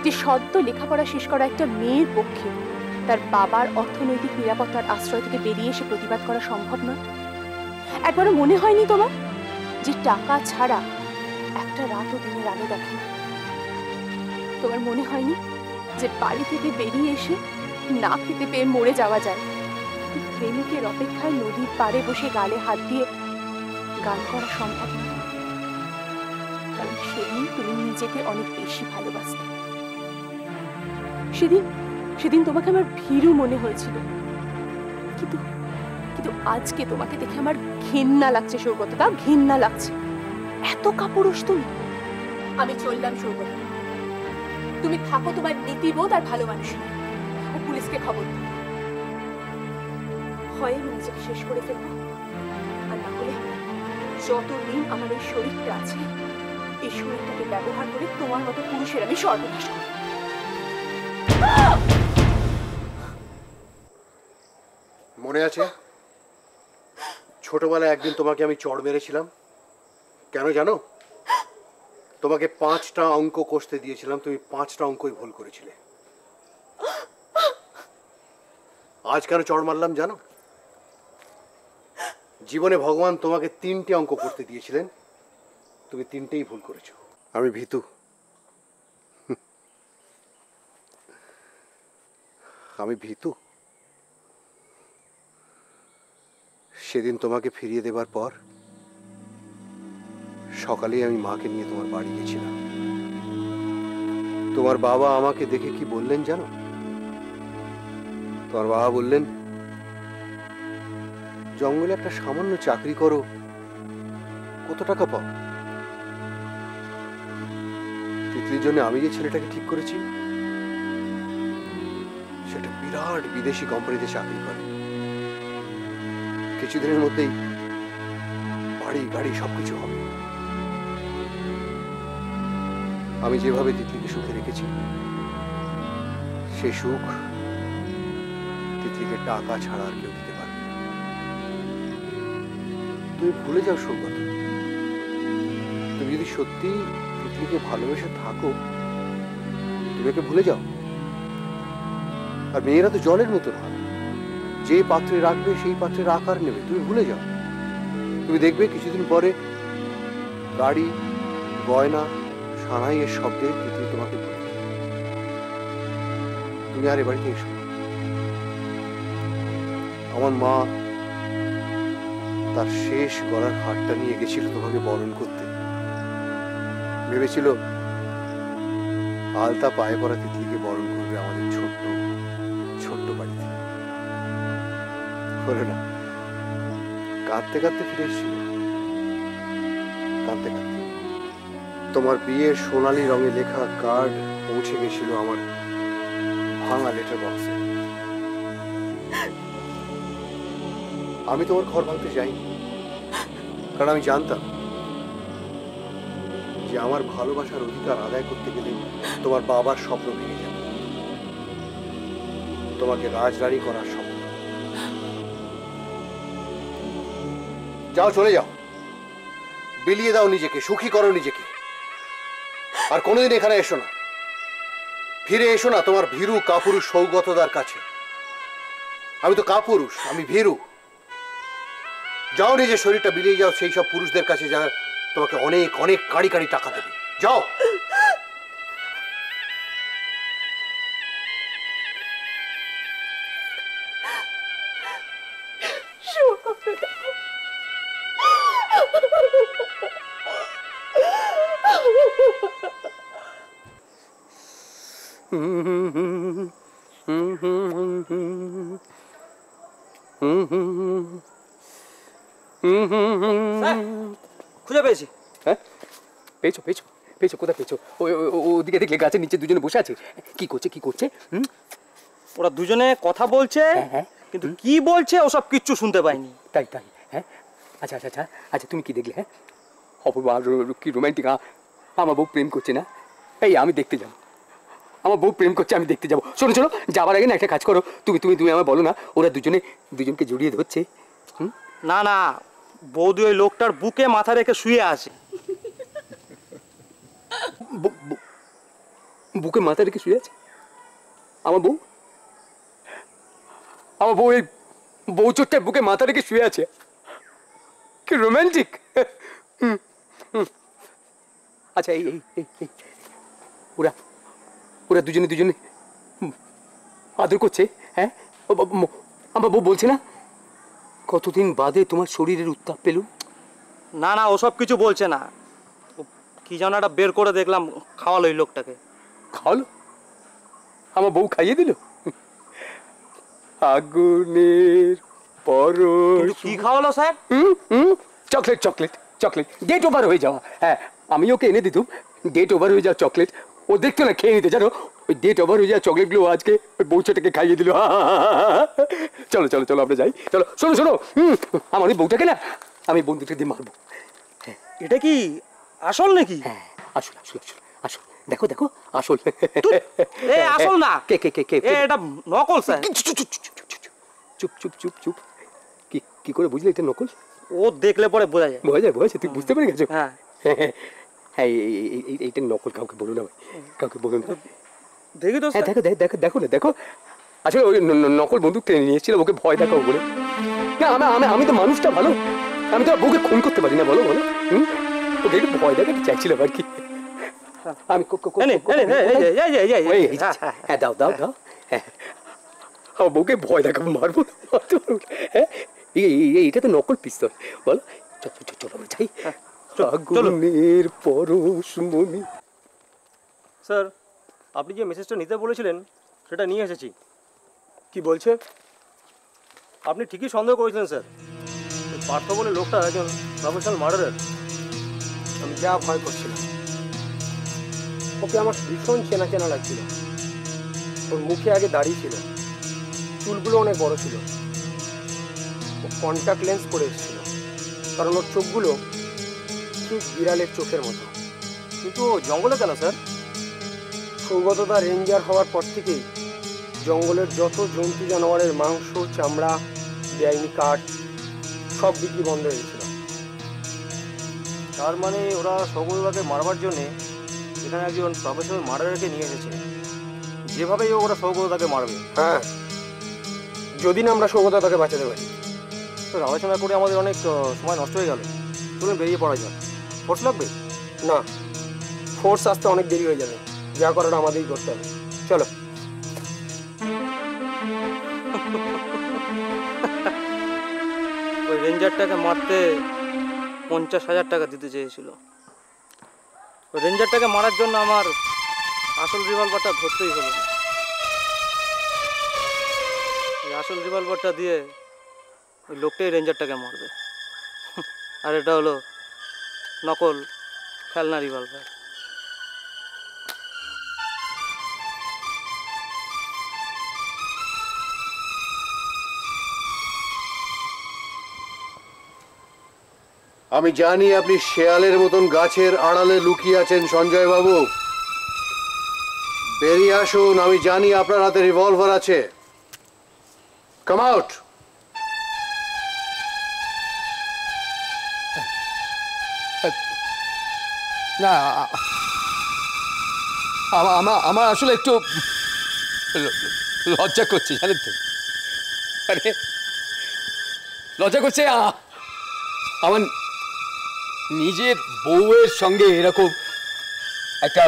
যে সদ্য লেখাপড়া শেষ করা একটা মেয়ের পক্ষে তার বাবার অর্থনৈতিক নিরাপত্তার আশ্রয় থেকে বেরিয়ে এসে প্রতিবাদ করা সম্ভব নয়? একবারও মনে হয়নি তোমার যে টাকা ছাড়া একটা রাতও দিনের আলো দেখে না? তোমার মনে হয়নি যে বাড়ি থেকে বেরিয়ে এসে না খেতে পেয়ে মরে যাওয়া যায়, প্রেমিকের অপেক্ষায় নদীর পাড়ে বসে গালে হাত দিয়ে গান করা সম্ভব নয়? কারণ সেদিন তুমি নিজেকে অনেক বেশি ভালোবাসতে। সেদিন সেদিন তোমাকে আমার ভীরু মনে হয়েছিল, কিন্তু কিন্তু আজকে তোমাকে দেখে আমার ঘেন্না লাগছে সৌগত, তাও ঘেন্না লাগছে। এত কাপুরুষ তুমি। আমি চললাম সৌগত, তুমি থাকো তোমার নীতিবোধ আর ভালো মানুষ, আর পুলিশকে খবর দাও। হয় আমি নিজেকে শেষ করে ফেলবো, আর না হলে যতদিন আমার এই শরীরটা আছে, এই শরীরটাকে ব্যবহার করে তোমার মতো পুরুষের আমি সর্বনাশ করব। মনে আছে ছোটবেলায় একদিন তোমাকে আমি চড় মেরেছিলাম? কেন জানো? তোমাকে 5টা অঙ্ক কষতে দিয়েছিলাম, তুমি 5টা অঙ্কই ভুল করেছিলে। আজ কেন চড় মারলাম জানো? জীবনে ভগবান তোমাকে 3টে অঙ্ক করতে দিয়েছিলেন, তুমি 3টেই ভুল করেছো। আমি ভীতু, আমি ভীতু। সেদিন তোমাকে ফিরিয়ে দেবার পর সকালেই আমি মাকে নিয়ে তোমার বাড়ি গেছিলাম। তোমার বাবা আমাকে দেখে কি বললেন জানো? তোমার বাবা বললেন, জঙ্গলে একটা সামান্য চাকরি করো, কত টাকা পাও? তিতলির জন্য আমি যে ছেলেটাকে ঠিক করেছি, সেটা বিরাট বিদেশি কোম্পানিতে চাকরি করে। কিছুদিনের মধ্যেই বাড়ি গাড়ি সবকিছু হবে। আমি যেভাবে তিতলিকে সুখে রেখেছি, সে সুখ তিতলিকে টাকা ছাড়া আর কেউ দিতে পারবে না। তুমি ভুলে যাও সৌগত, তুমি যদি সত্যি তিতলিকে ভালোবেসে থাকো, তুমি ওকে ভুলে যাও। আর মেয়েরা তো জলের মতো হয়, যে পাত্রে রাখবে সেই পাত্রের আকার নেবে। তুমি ভুলে যাও, তুমি দেখবে কিছুদিন পরে গাড়ি, গয়না, সানাইয়ের শব্দে তিতলি তোমাকে ভুলে যাবে। তুমি আর এ বাড়িতে এসো। আমার মা তার শেষ গলার হারটা নিয়ে গেছিল তোমাকে বরণ করতে। ভেবেছিল আলতা পায়ে পড়া তিতলিকে বরণ করবে আমাদের ছোট্ট ছোট্ট বাড়িতে। হলো না, কাঁদতে কাঁদতে ফিরে এসেছিল, কাঁদতে কাঁদতে। তোমার বিয়ের সোনালী রঙে লেখা কার্ড পৌঁছে গেছিল আমার ভাঙা লেটার বক্সে। আমি তোমার ঘর ভাঙতে যাইনি, কারণ আমি জানতাম যে আমার ভালোবাসার অধিকার আদায় করতে গেলে তোমার বাবার স্বপ্ন ভেঙে যাবে, তোমাকে রাজরানী করার স্বপ্ন। যাও, চলে যাও, বিলিয়ে দাও নিজেকে, সুখী করো নিজেকে। আর কোনোদিন এখানে এসো না, ফিরে এসো না তোমার ভীরু কাপুরুষ সৌগতদার কাছে। আমি তো কাপুরুষ, আমি ভীরু। যাও, নিজের শরীরটা বিলিয়ে যাও সেই সব পুরুষদের কাছে যারা তোমাকে অনেক অনেক কাড়ি কাড়ি টাকা দেবে। যাও। খুঁজে পেয়েছি। হ্যাঁ, পেয়েছো পেয়েছো পেয়েছো? কোথায় পেয়েছো? ওদিকে দেখলে গাছের নিচে দুজনে বসে আছে। কি করছে কি করছে? ওরা দুজনে কথা বলছে, কিন্তু কি বলছে ওসব কিচ্ছু শুনতে পাইনি। তাই তাই? হ্যাঁ, আচ্ছা আচ্ছা আচ্ছা আচ্ছা, তুমি কি দেখলে? হ্যাঁ, অপূর্ব কি রোম্যান্টিক। আমার বউ প্রেম করছে না? এই আমি দেখতে যাবো, আমার বউ প্রেম করছে, আমি দেখতে যাবো। শোনো শোনো, যাবার আগে না একটা কাজ করো, তুমি তুমি তুমি আমার বলো না, ওরা দুজনকে জড়িয়ে ধরছে। না না, বৌদি ওই লোকটার বুকে মাথা রেখে শুয়ে আছে। বুকে মাথা রেখে শুয়ে আছে আমার বউ? আমার বউ এই বউ চোরটার বুকে মাথা রেখে শুয়ে আছে? কি রোম্যান্টিক! আচ্ছা, এই এই এই ওরা ওরা দুজনে আদর করছে। হ্যাঁ, আমার বউ বলছে না কতদিন বাদে তোমার শরীরের উত্তাপ পেলুম। না না, ওসব কিছু বলছে না। কি যেন একটা বের করে দেখলাম, খাওয়ালো ওই লোকটাকে। খাওয়ালো? আমার বউ খাইয়ে দিল? আগুনের পরশ। কি খাওয়ালো sir? Chocolate chocolate chocolate, date over হয়ে যাওয়া। হ্যাঁ, আমি ওকে এনে দিতুম ডেট ওভার হয়ে যাওয়া চকলেট। ও দেখতো না, খেয়ে নিতে, জানো ওই ডেট ওভার হয়ে যাওয়া চকলেটগুলো আজকে ওই বউটাকে খাইয়ে দিল। চলো চলো চলো আমরা যাই, চলো। শোনো শোনো, আমার ওই বউটাকে না আমি বন্দুকটা দিয়ে মারবো। এটা কি আসল নাকি? হ্যাঁ, আসল আসল আসল আসল, দেখো দেখো আসল। এ আসল না। কে কে কে কে? এটা নকল স্যার। চুপ চুপ চুপ চুপ। কি কি করে বুঝলি এটা নকল? ও দেখলে পরে বোঝা যায়। বোঝা যায়, বোঝা যায়, তুই বুঝতে পেরে গেছো? হ্যাঁ হ্যাঁ, এইটা নকল, কাউকে বলো না ভাই, কাউকে বলো না। দেখি তো। হ্যাঁ দেখো দেখো দেখো না, দেখো আসলে ওই নকল বন্দুক টেনে নিয়ে এসেছিল ওকে ভয় দেখাও বলে। না আমি তো মানুষটা ভালো, আমি তো বউকে খুন করতে পারি না, বলো বলো। ওকে একটু ভয় দেখাতে চাইছিলাম আর কি। আমি হ্যাঁ দাও দাও দাও। হ্যাঁ, বউকে ভয় দেখাবো, মারবো না, মারতে পারবো না। হ্যাঁ, এইটা তো নকল পিস্তল, বলো। চলো চলো আমরা যাই। আগুনের পরশমণি। স্যার, আপনি যে মেসেজটা নিতে বলেছিলেন সেটা নিয়ে এসেছি। কি বলছে? আপনি ঠিকই সন্দেহ করেছিলেন স্যার, পার্থ বলে লোকটা একজন প্রফেশনাল মার্ডারার। আমি যা ভয় করছিলাম, ওকে আমার ভীষণ চেনা চেনা লাগছিল। ওর মুখে আগে দাঁড়িয়ে ছিল, চুলগুলো অনেক বড় ছিল, ও কন্ট্যাক্ট লেন্স পরে এসেছিল, কারণ ওর চোখগুলো ঠিক বিড়ালের চোখের মতো। কিন্তু জঙ্গলে কেন স্যার? সৌগতদা রেঞ্জার হওয়ার পর থেকেই জঙ্গলের যত জন্তু জানোয়ারের মাংস, চামড়া, বেআইনি কাঠ সব বিক্রি বন্ধ হয়েছিল। তার মানে ওরা সৌগতদাকে মারবার জন্যে এখানে একজন প্রফেশনাল মার্ডারারকে নিয়ে এসেছে। যেভাবেই ওরা সৌগতদাকে মারবে। হ্যাঁ, যদি না আমরা সৌগতদাকে বাঁচাতে পারি। স্যার, আলোচনা করে আমাদের অনেক সময় নষ্ট হয়ে গেল। চলুন বেরিয়ে পড়া যাক। ফোর্স লাগবে? না, ফোর্স আসতে অনেক দেরি হয়ে যাবে, যা করার আমাদেরই করতে হবে। চলো। ওই রেঞ্জারটাকে মারতে 50,000 টাকা দিতে চেয়েছিল। ওই রেঞ্জারটাকে মারার জন্য আমার আসল রিভলভারটা ধরতেই হলো না। ওই আসল রিভলভারটা দিয়ে ওই লোকটাই রেঞ্জারটাকে মারবে। আর এটা হলো নকল খেলনা রিভলভার। আমি জানি আপনি শেয়ালের মতন গাছের আড়ালে লুকিয়ে আছেন সঞ্জয় বাবু। বেরিয়ে আসুন, আমি জানি আপনার হাতে রিভলভার আছে। Come out. না, আমার আসলে একটু লজ্জা করছে, জানেন তো। আরে লজ্জা করছে, আমার নিজের বউয়ের সঙ্গে এরকম একটা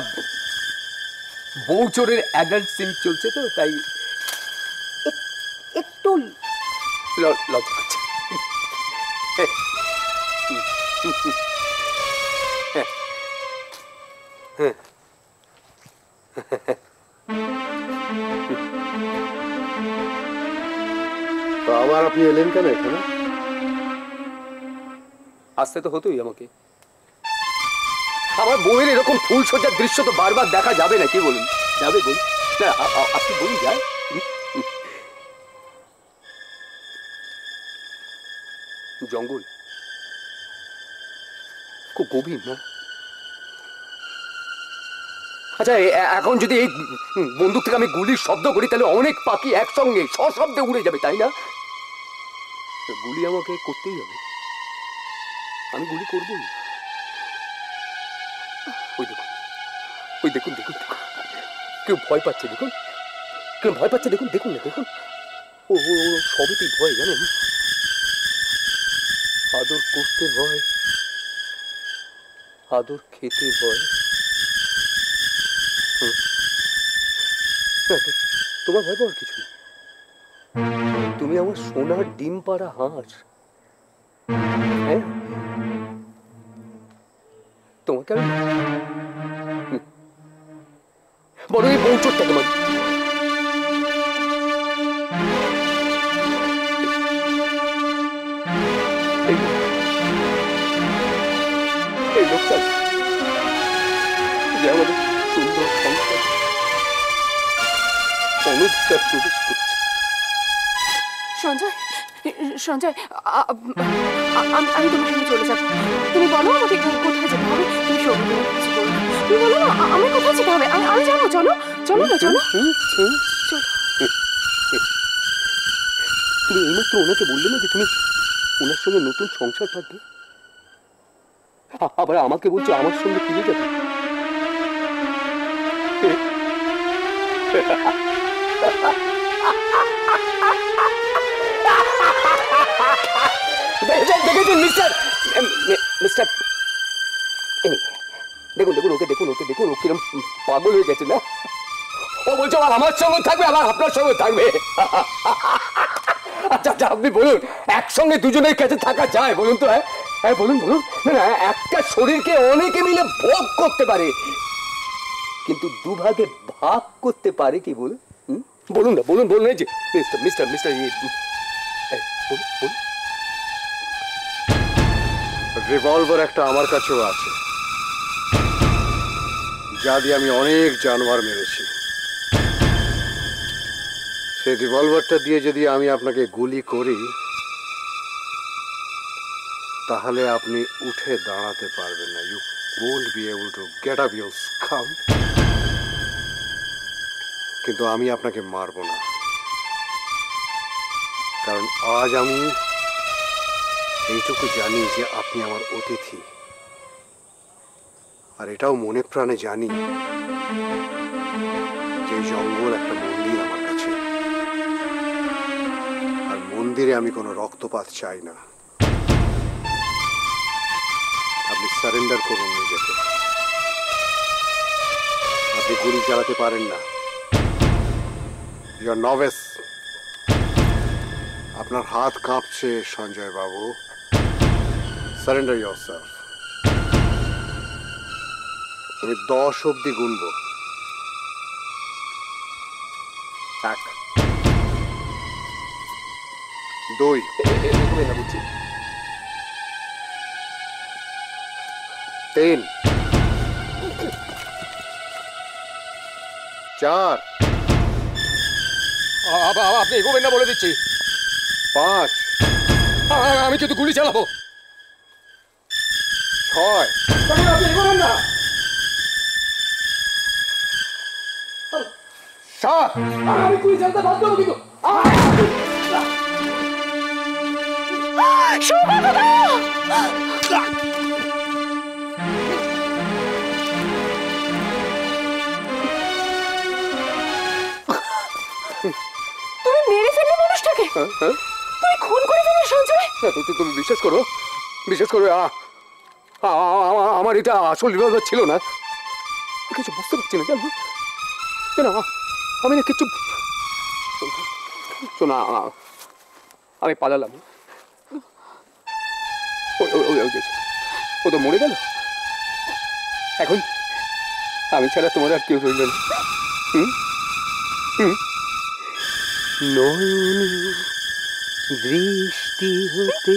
বউ চোরের অ্যাডাল্ট সিন চলছে, তো তাই একটু লজ্জা করছে। তো আবার আপনি এলেন কেন এখানে? আসতে তো হতোই আমাকে। আমার বউয়ের এরকম ফুল সজ্জার দৃশ্য তো বারবার দেখা যাবে না, কি বলুন? যাবে বলুন না, আপনি বলুন যায়। জঙ্গল খুব গভীর না? আচ্ছা, এখন যদি এই বন্দুক থেকে আমি গুলির শব্দ করি তাহলে অনেক পাখি একসঙ্গে সশব্দে উড়ে যাবে, তাই না? গুলি আমাকে করতেই হবে, আমি গুলি করবই। ওই দেখুন, ওই দেখুন দেখুন দেখুন, কেউ ভয় পাচ্ছে, দেখুন কেউ ভয় পাচ্ছে, দেখুন দেখুন না, দেখুন ও সবেতেই ভয়, জানেন? আদর করতে ভয়, আদর খেতে ভয়। তোমার ভয় পাওয়ার কিছু না, তুমি আমার সোনার ডিম পাড়া হাঁস। হ্যাঁ, তোমাকে আমি বড় এই বউ চোরটাকে মারি। অনধিকার প্রবেশ করছে। সঞ্জয়, সঞ্জয়, আমি তোমার সঙ্গে চলে যাবো। তুমি বলো আমাকে কোথায় যেতে হবে। তুমি সৌমিত্রের কিছু বলো না। তুমি বলো না আমি কোথায় যেতে হবে। আমি যাবো। চলো চলো না, চলো চলো। তুমি এইমাত্র ওনাকে বললে না যে তুমি ওনার সঙ্গে নতুন সংসার পাতবে, আবার আমাকে বলছো আমার সঙ্গে ফিরে যাবে। দেখেছেন মিস্টার মিস্টার দেখুন দেখুন ওকে দেখুন ওকে দেখুন ও কিরম পাগল হয়ে গেছে না। ও বলছো আমার সঙ্গে থাকবে, আবার আপনার সঙ্গে থাকবে। আচ্ছা আচ্ছা আপনি বলুন, একসঙ্গে দুজনের কাছে থাকা যায় বলুন তো? হ্যাঁ বলুন বলুন। না না, একটা শরীরকে অনেকে মিলে ভোগ করতে পারে, কিন্তু দুভাগে ভাগ করতে পারে কি বলুন? বলুন না, বলুন বলুন। এই যে মিস্টার মিস্টার মিস্টার বলুন বলুন। রিভলভার একটা আমার কাছেও আছে, যা দিয়ে আমি অনেক জানোয়ার মেরেছি। সেই রিভলভারটা দিয়ে যদি আমি আপনাকে গুলি করি, তাহলে আপনি উঠে দাঁড়াতে পারবেন না। You won't be able to get up your scum. কিন্তু আমি আপনাকে মারব না, কারণ আজ আমি এইটুকু জানি যে আপনি আমার অতিথি, আর এটাও মনে প্রাণে জানি যে জঙ্গল একটা মন্দির আমার কাছে, আর মন্দিরে আমি কোনো রক্তপাত চাই না। আপনি সারেন্ডার করুন নিজেকে। আপনি গুলি চালাতে পারেন না, ইউ আর নভেস। আপনার হাত কাঁপছে সঞ্জয় বাবু। Surrender yourself. আমি 10 অব্দি গুনবো। 1 2 3 4 আপনি এগোবেন না বলে দিচ্ছি। 5 আমি কিন্তু গুলি চালাবো। 6 আপনি এগোবেন না। 7 আমি গুলি চালাতে বাধ্য হবো কিন্তু। তুমি মেরে ফেললে মানুষটাকে। তুমি খুন করে ফেললে সঞ্জয়। তুমি বিশ্বাস করো, বিশ্বাস করো, আমার এটা আসল রিভলভার ছিল না। কিছু বুঝতে পারছি না জানো, আমি না কিছু শোনা। আমি পালালাম, ও তো মরে গেল। এখন আমি ছাড়া তোমার আর কেউ রইল না। নয়নি দৃষ্টি হতে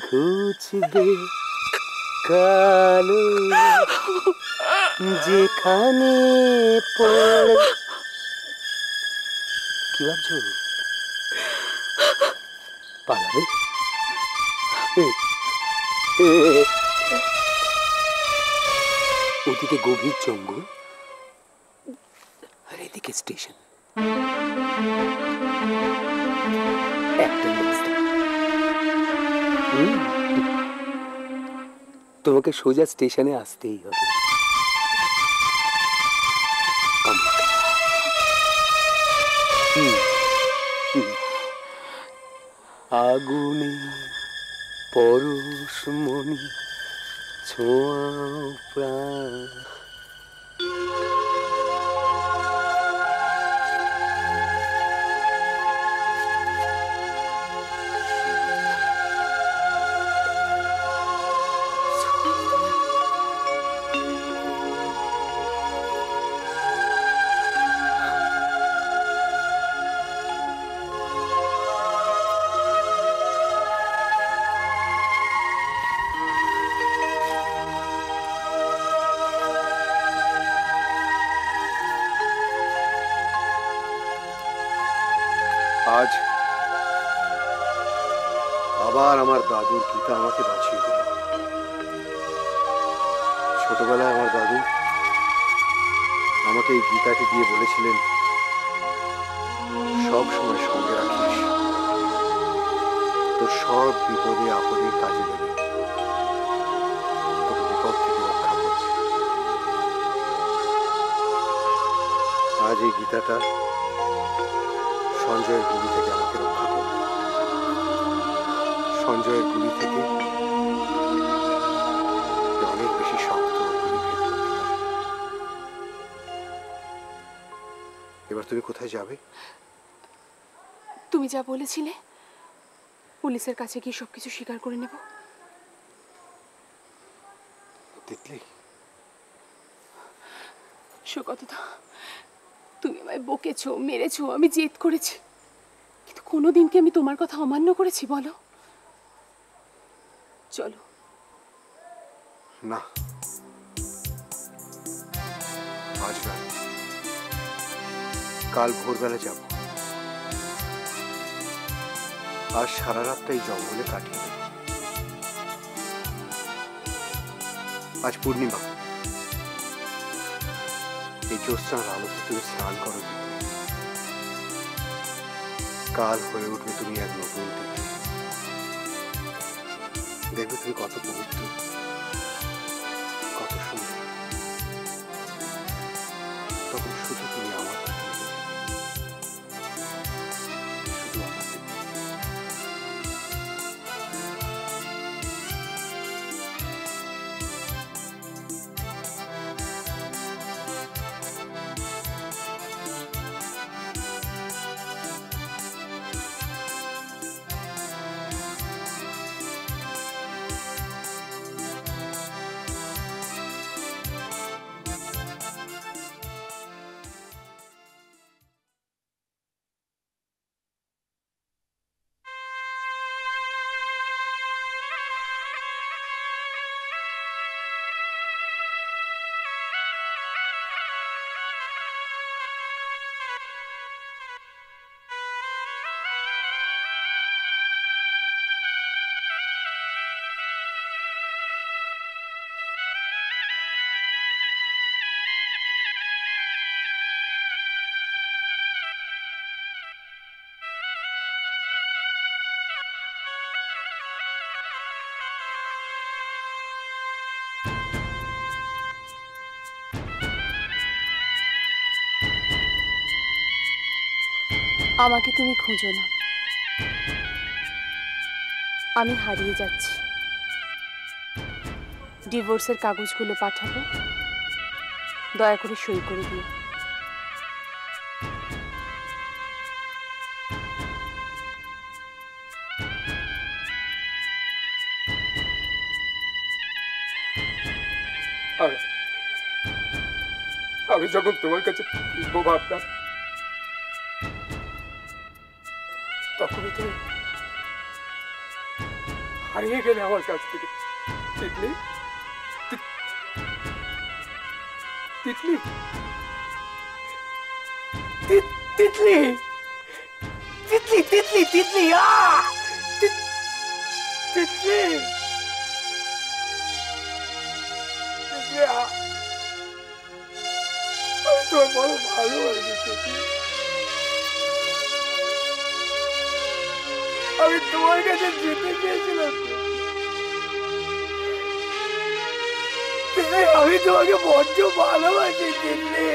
ঘুচবে কালো, যেখানে পড়ে। কি ভাবছো? পালাবে? ওদিকে গভীর জঙ্গল, আর এদিকে স্টেশন। একটা রাস্তা। তোমাকে সোজা স্টেশনে আসতেই হবে। আগুনে পরশমণি ছোঁয়া প্রাণ। আজ আবার আমার দাদুর গীতা আমাকে বাঁচিয়ে দিল। ছোটবেলায় আমার দাদু আমাকে এই গীতাটি দিয়ে বলেছিলেন, সব সময় সঙ্গে রাখিস, তোর সব বিপদে আপদে কাজে দেবে, তোকে বিপদ থেকে রক্ষা করছে। আজ এই গীতাটা সঞ্জয়ের গুলি থেকে আমাকে রক্ষা করবে। সঞ্জয়ের গুলি থেকে অনেক বেশি শক্ত গুলি ভেদ করতে পারে। এবার তুমি কোথায় যাবে? তুমি যা বলেছিলে পুলিশের কাছে গিয়ে সবকিছু স্বীকার করে নেব। তিতলি, সুকথা, তুমি আমায় বকেছো, মেরেছো, আমি জেদ করেছি, কিন্তু কোনোদিন কি আমি তোমার কথা অমান্য করেছি বলো? চলো। না, আজ না, কাল ভোরবেলা যাব। আজ সারা রাতটা এই জঙ্গলে কাটিয়ে দেব। আজ পূর্ণিমা, এই জ্যোৎস্নার আলোতে তুমি স্নান করো। কাল হয়ে উঠবে তুমি এক নতুন তিথি। দেখবে তুমি কত পবিত্র, কত সুন্দর। তখন শুধু তুমি আমার, শুধু আমার। আমাকে তুমি খুঁজো না, আমি হারিয়ে যাচ্ছি। ডিভোর্সের কাগজগুলো পাঠাবো, দয়া করে সই করে দিও। আমি যখন তোমার কাছে ফিরবো ভাবলাম, তখনই তুমি হারিয়ে গেলে আমার কাছ থেকে। তিতলি, তিতলি, তিতলি, তিতলি, তিতলি, তিতলি, তিতলি, আমি তোমার বড় ভালোবাসি। আমি তোমার কাছে যেতে চেয়েছিলাম, আমি তোমাকে বড্ড ভালোবাসি দিল্লি।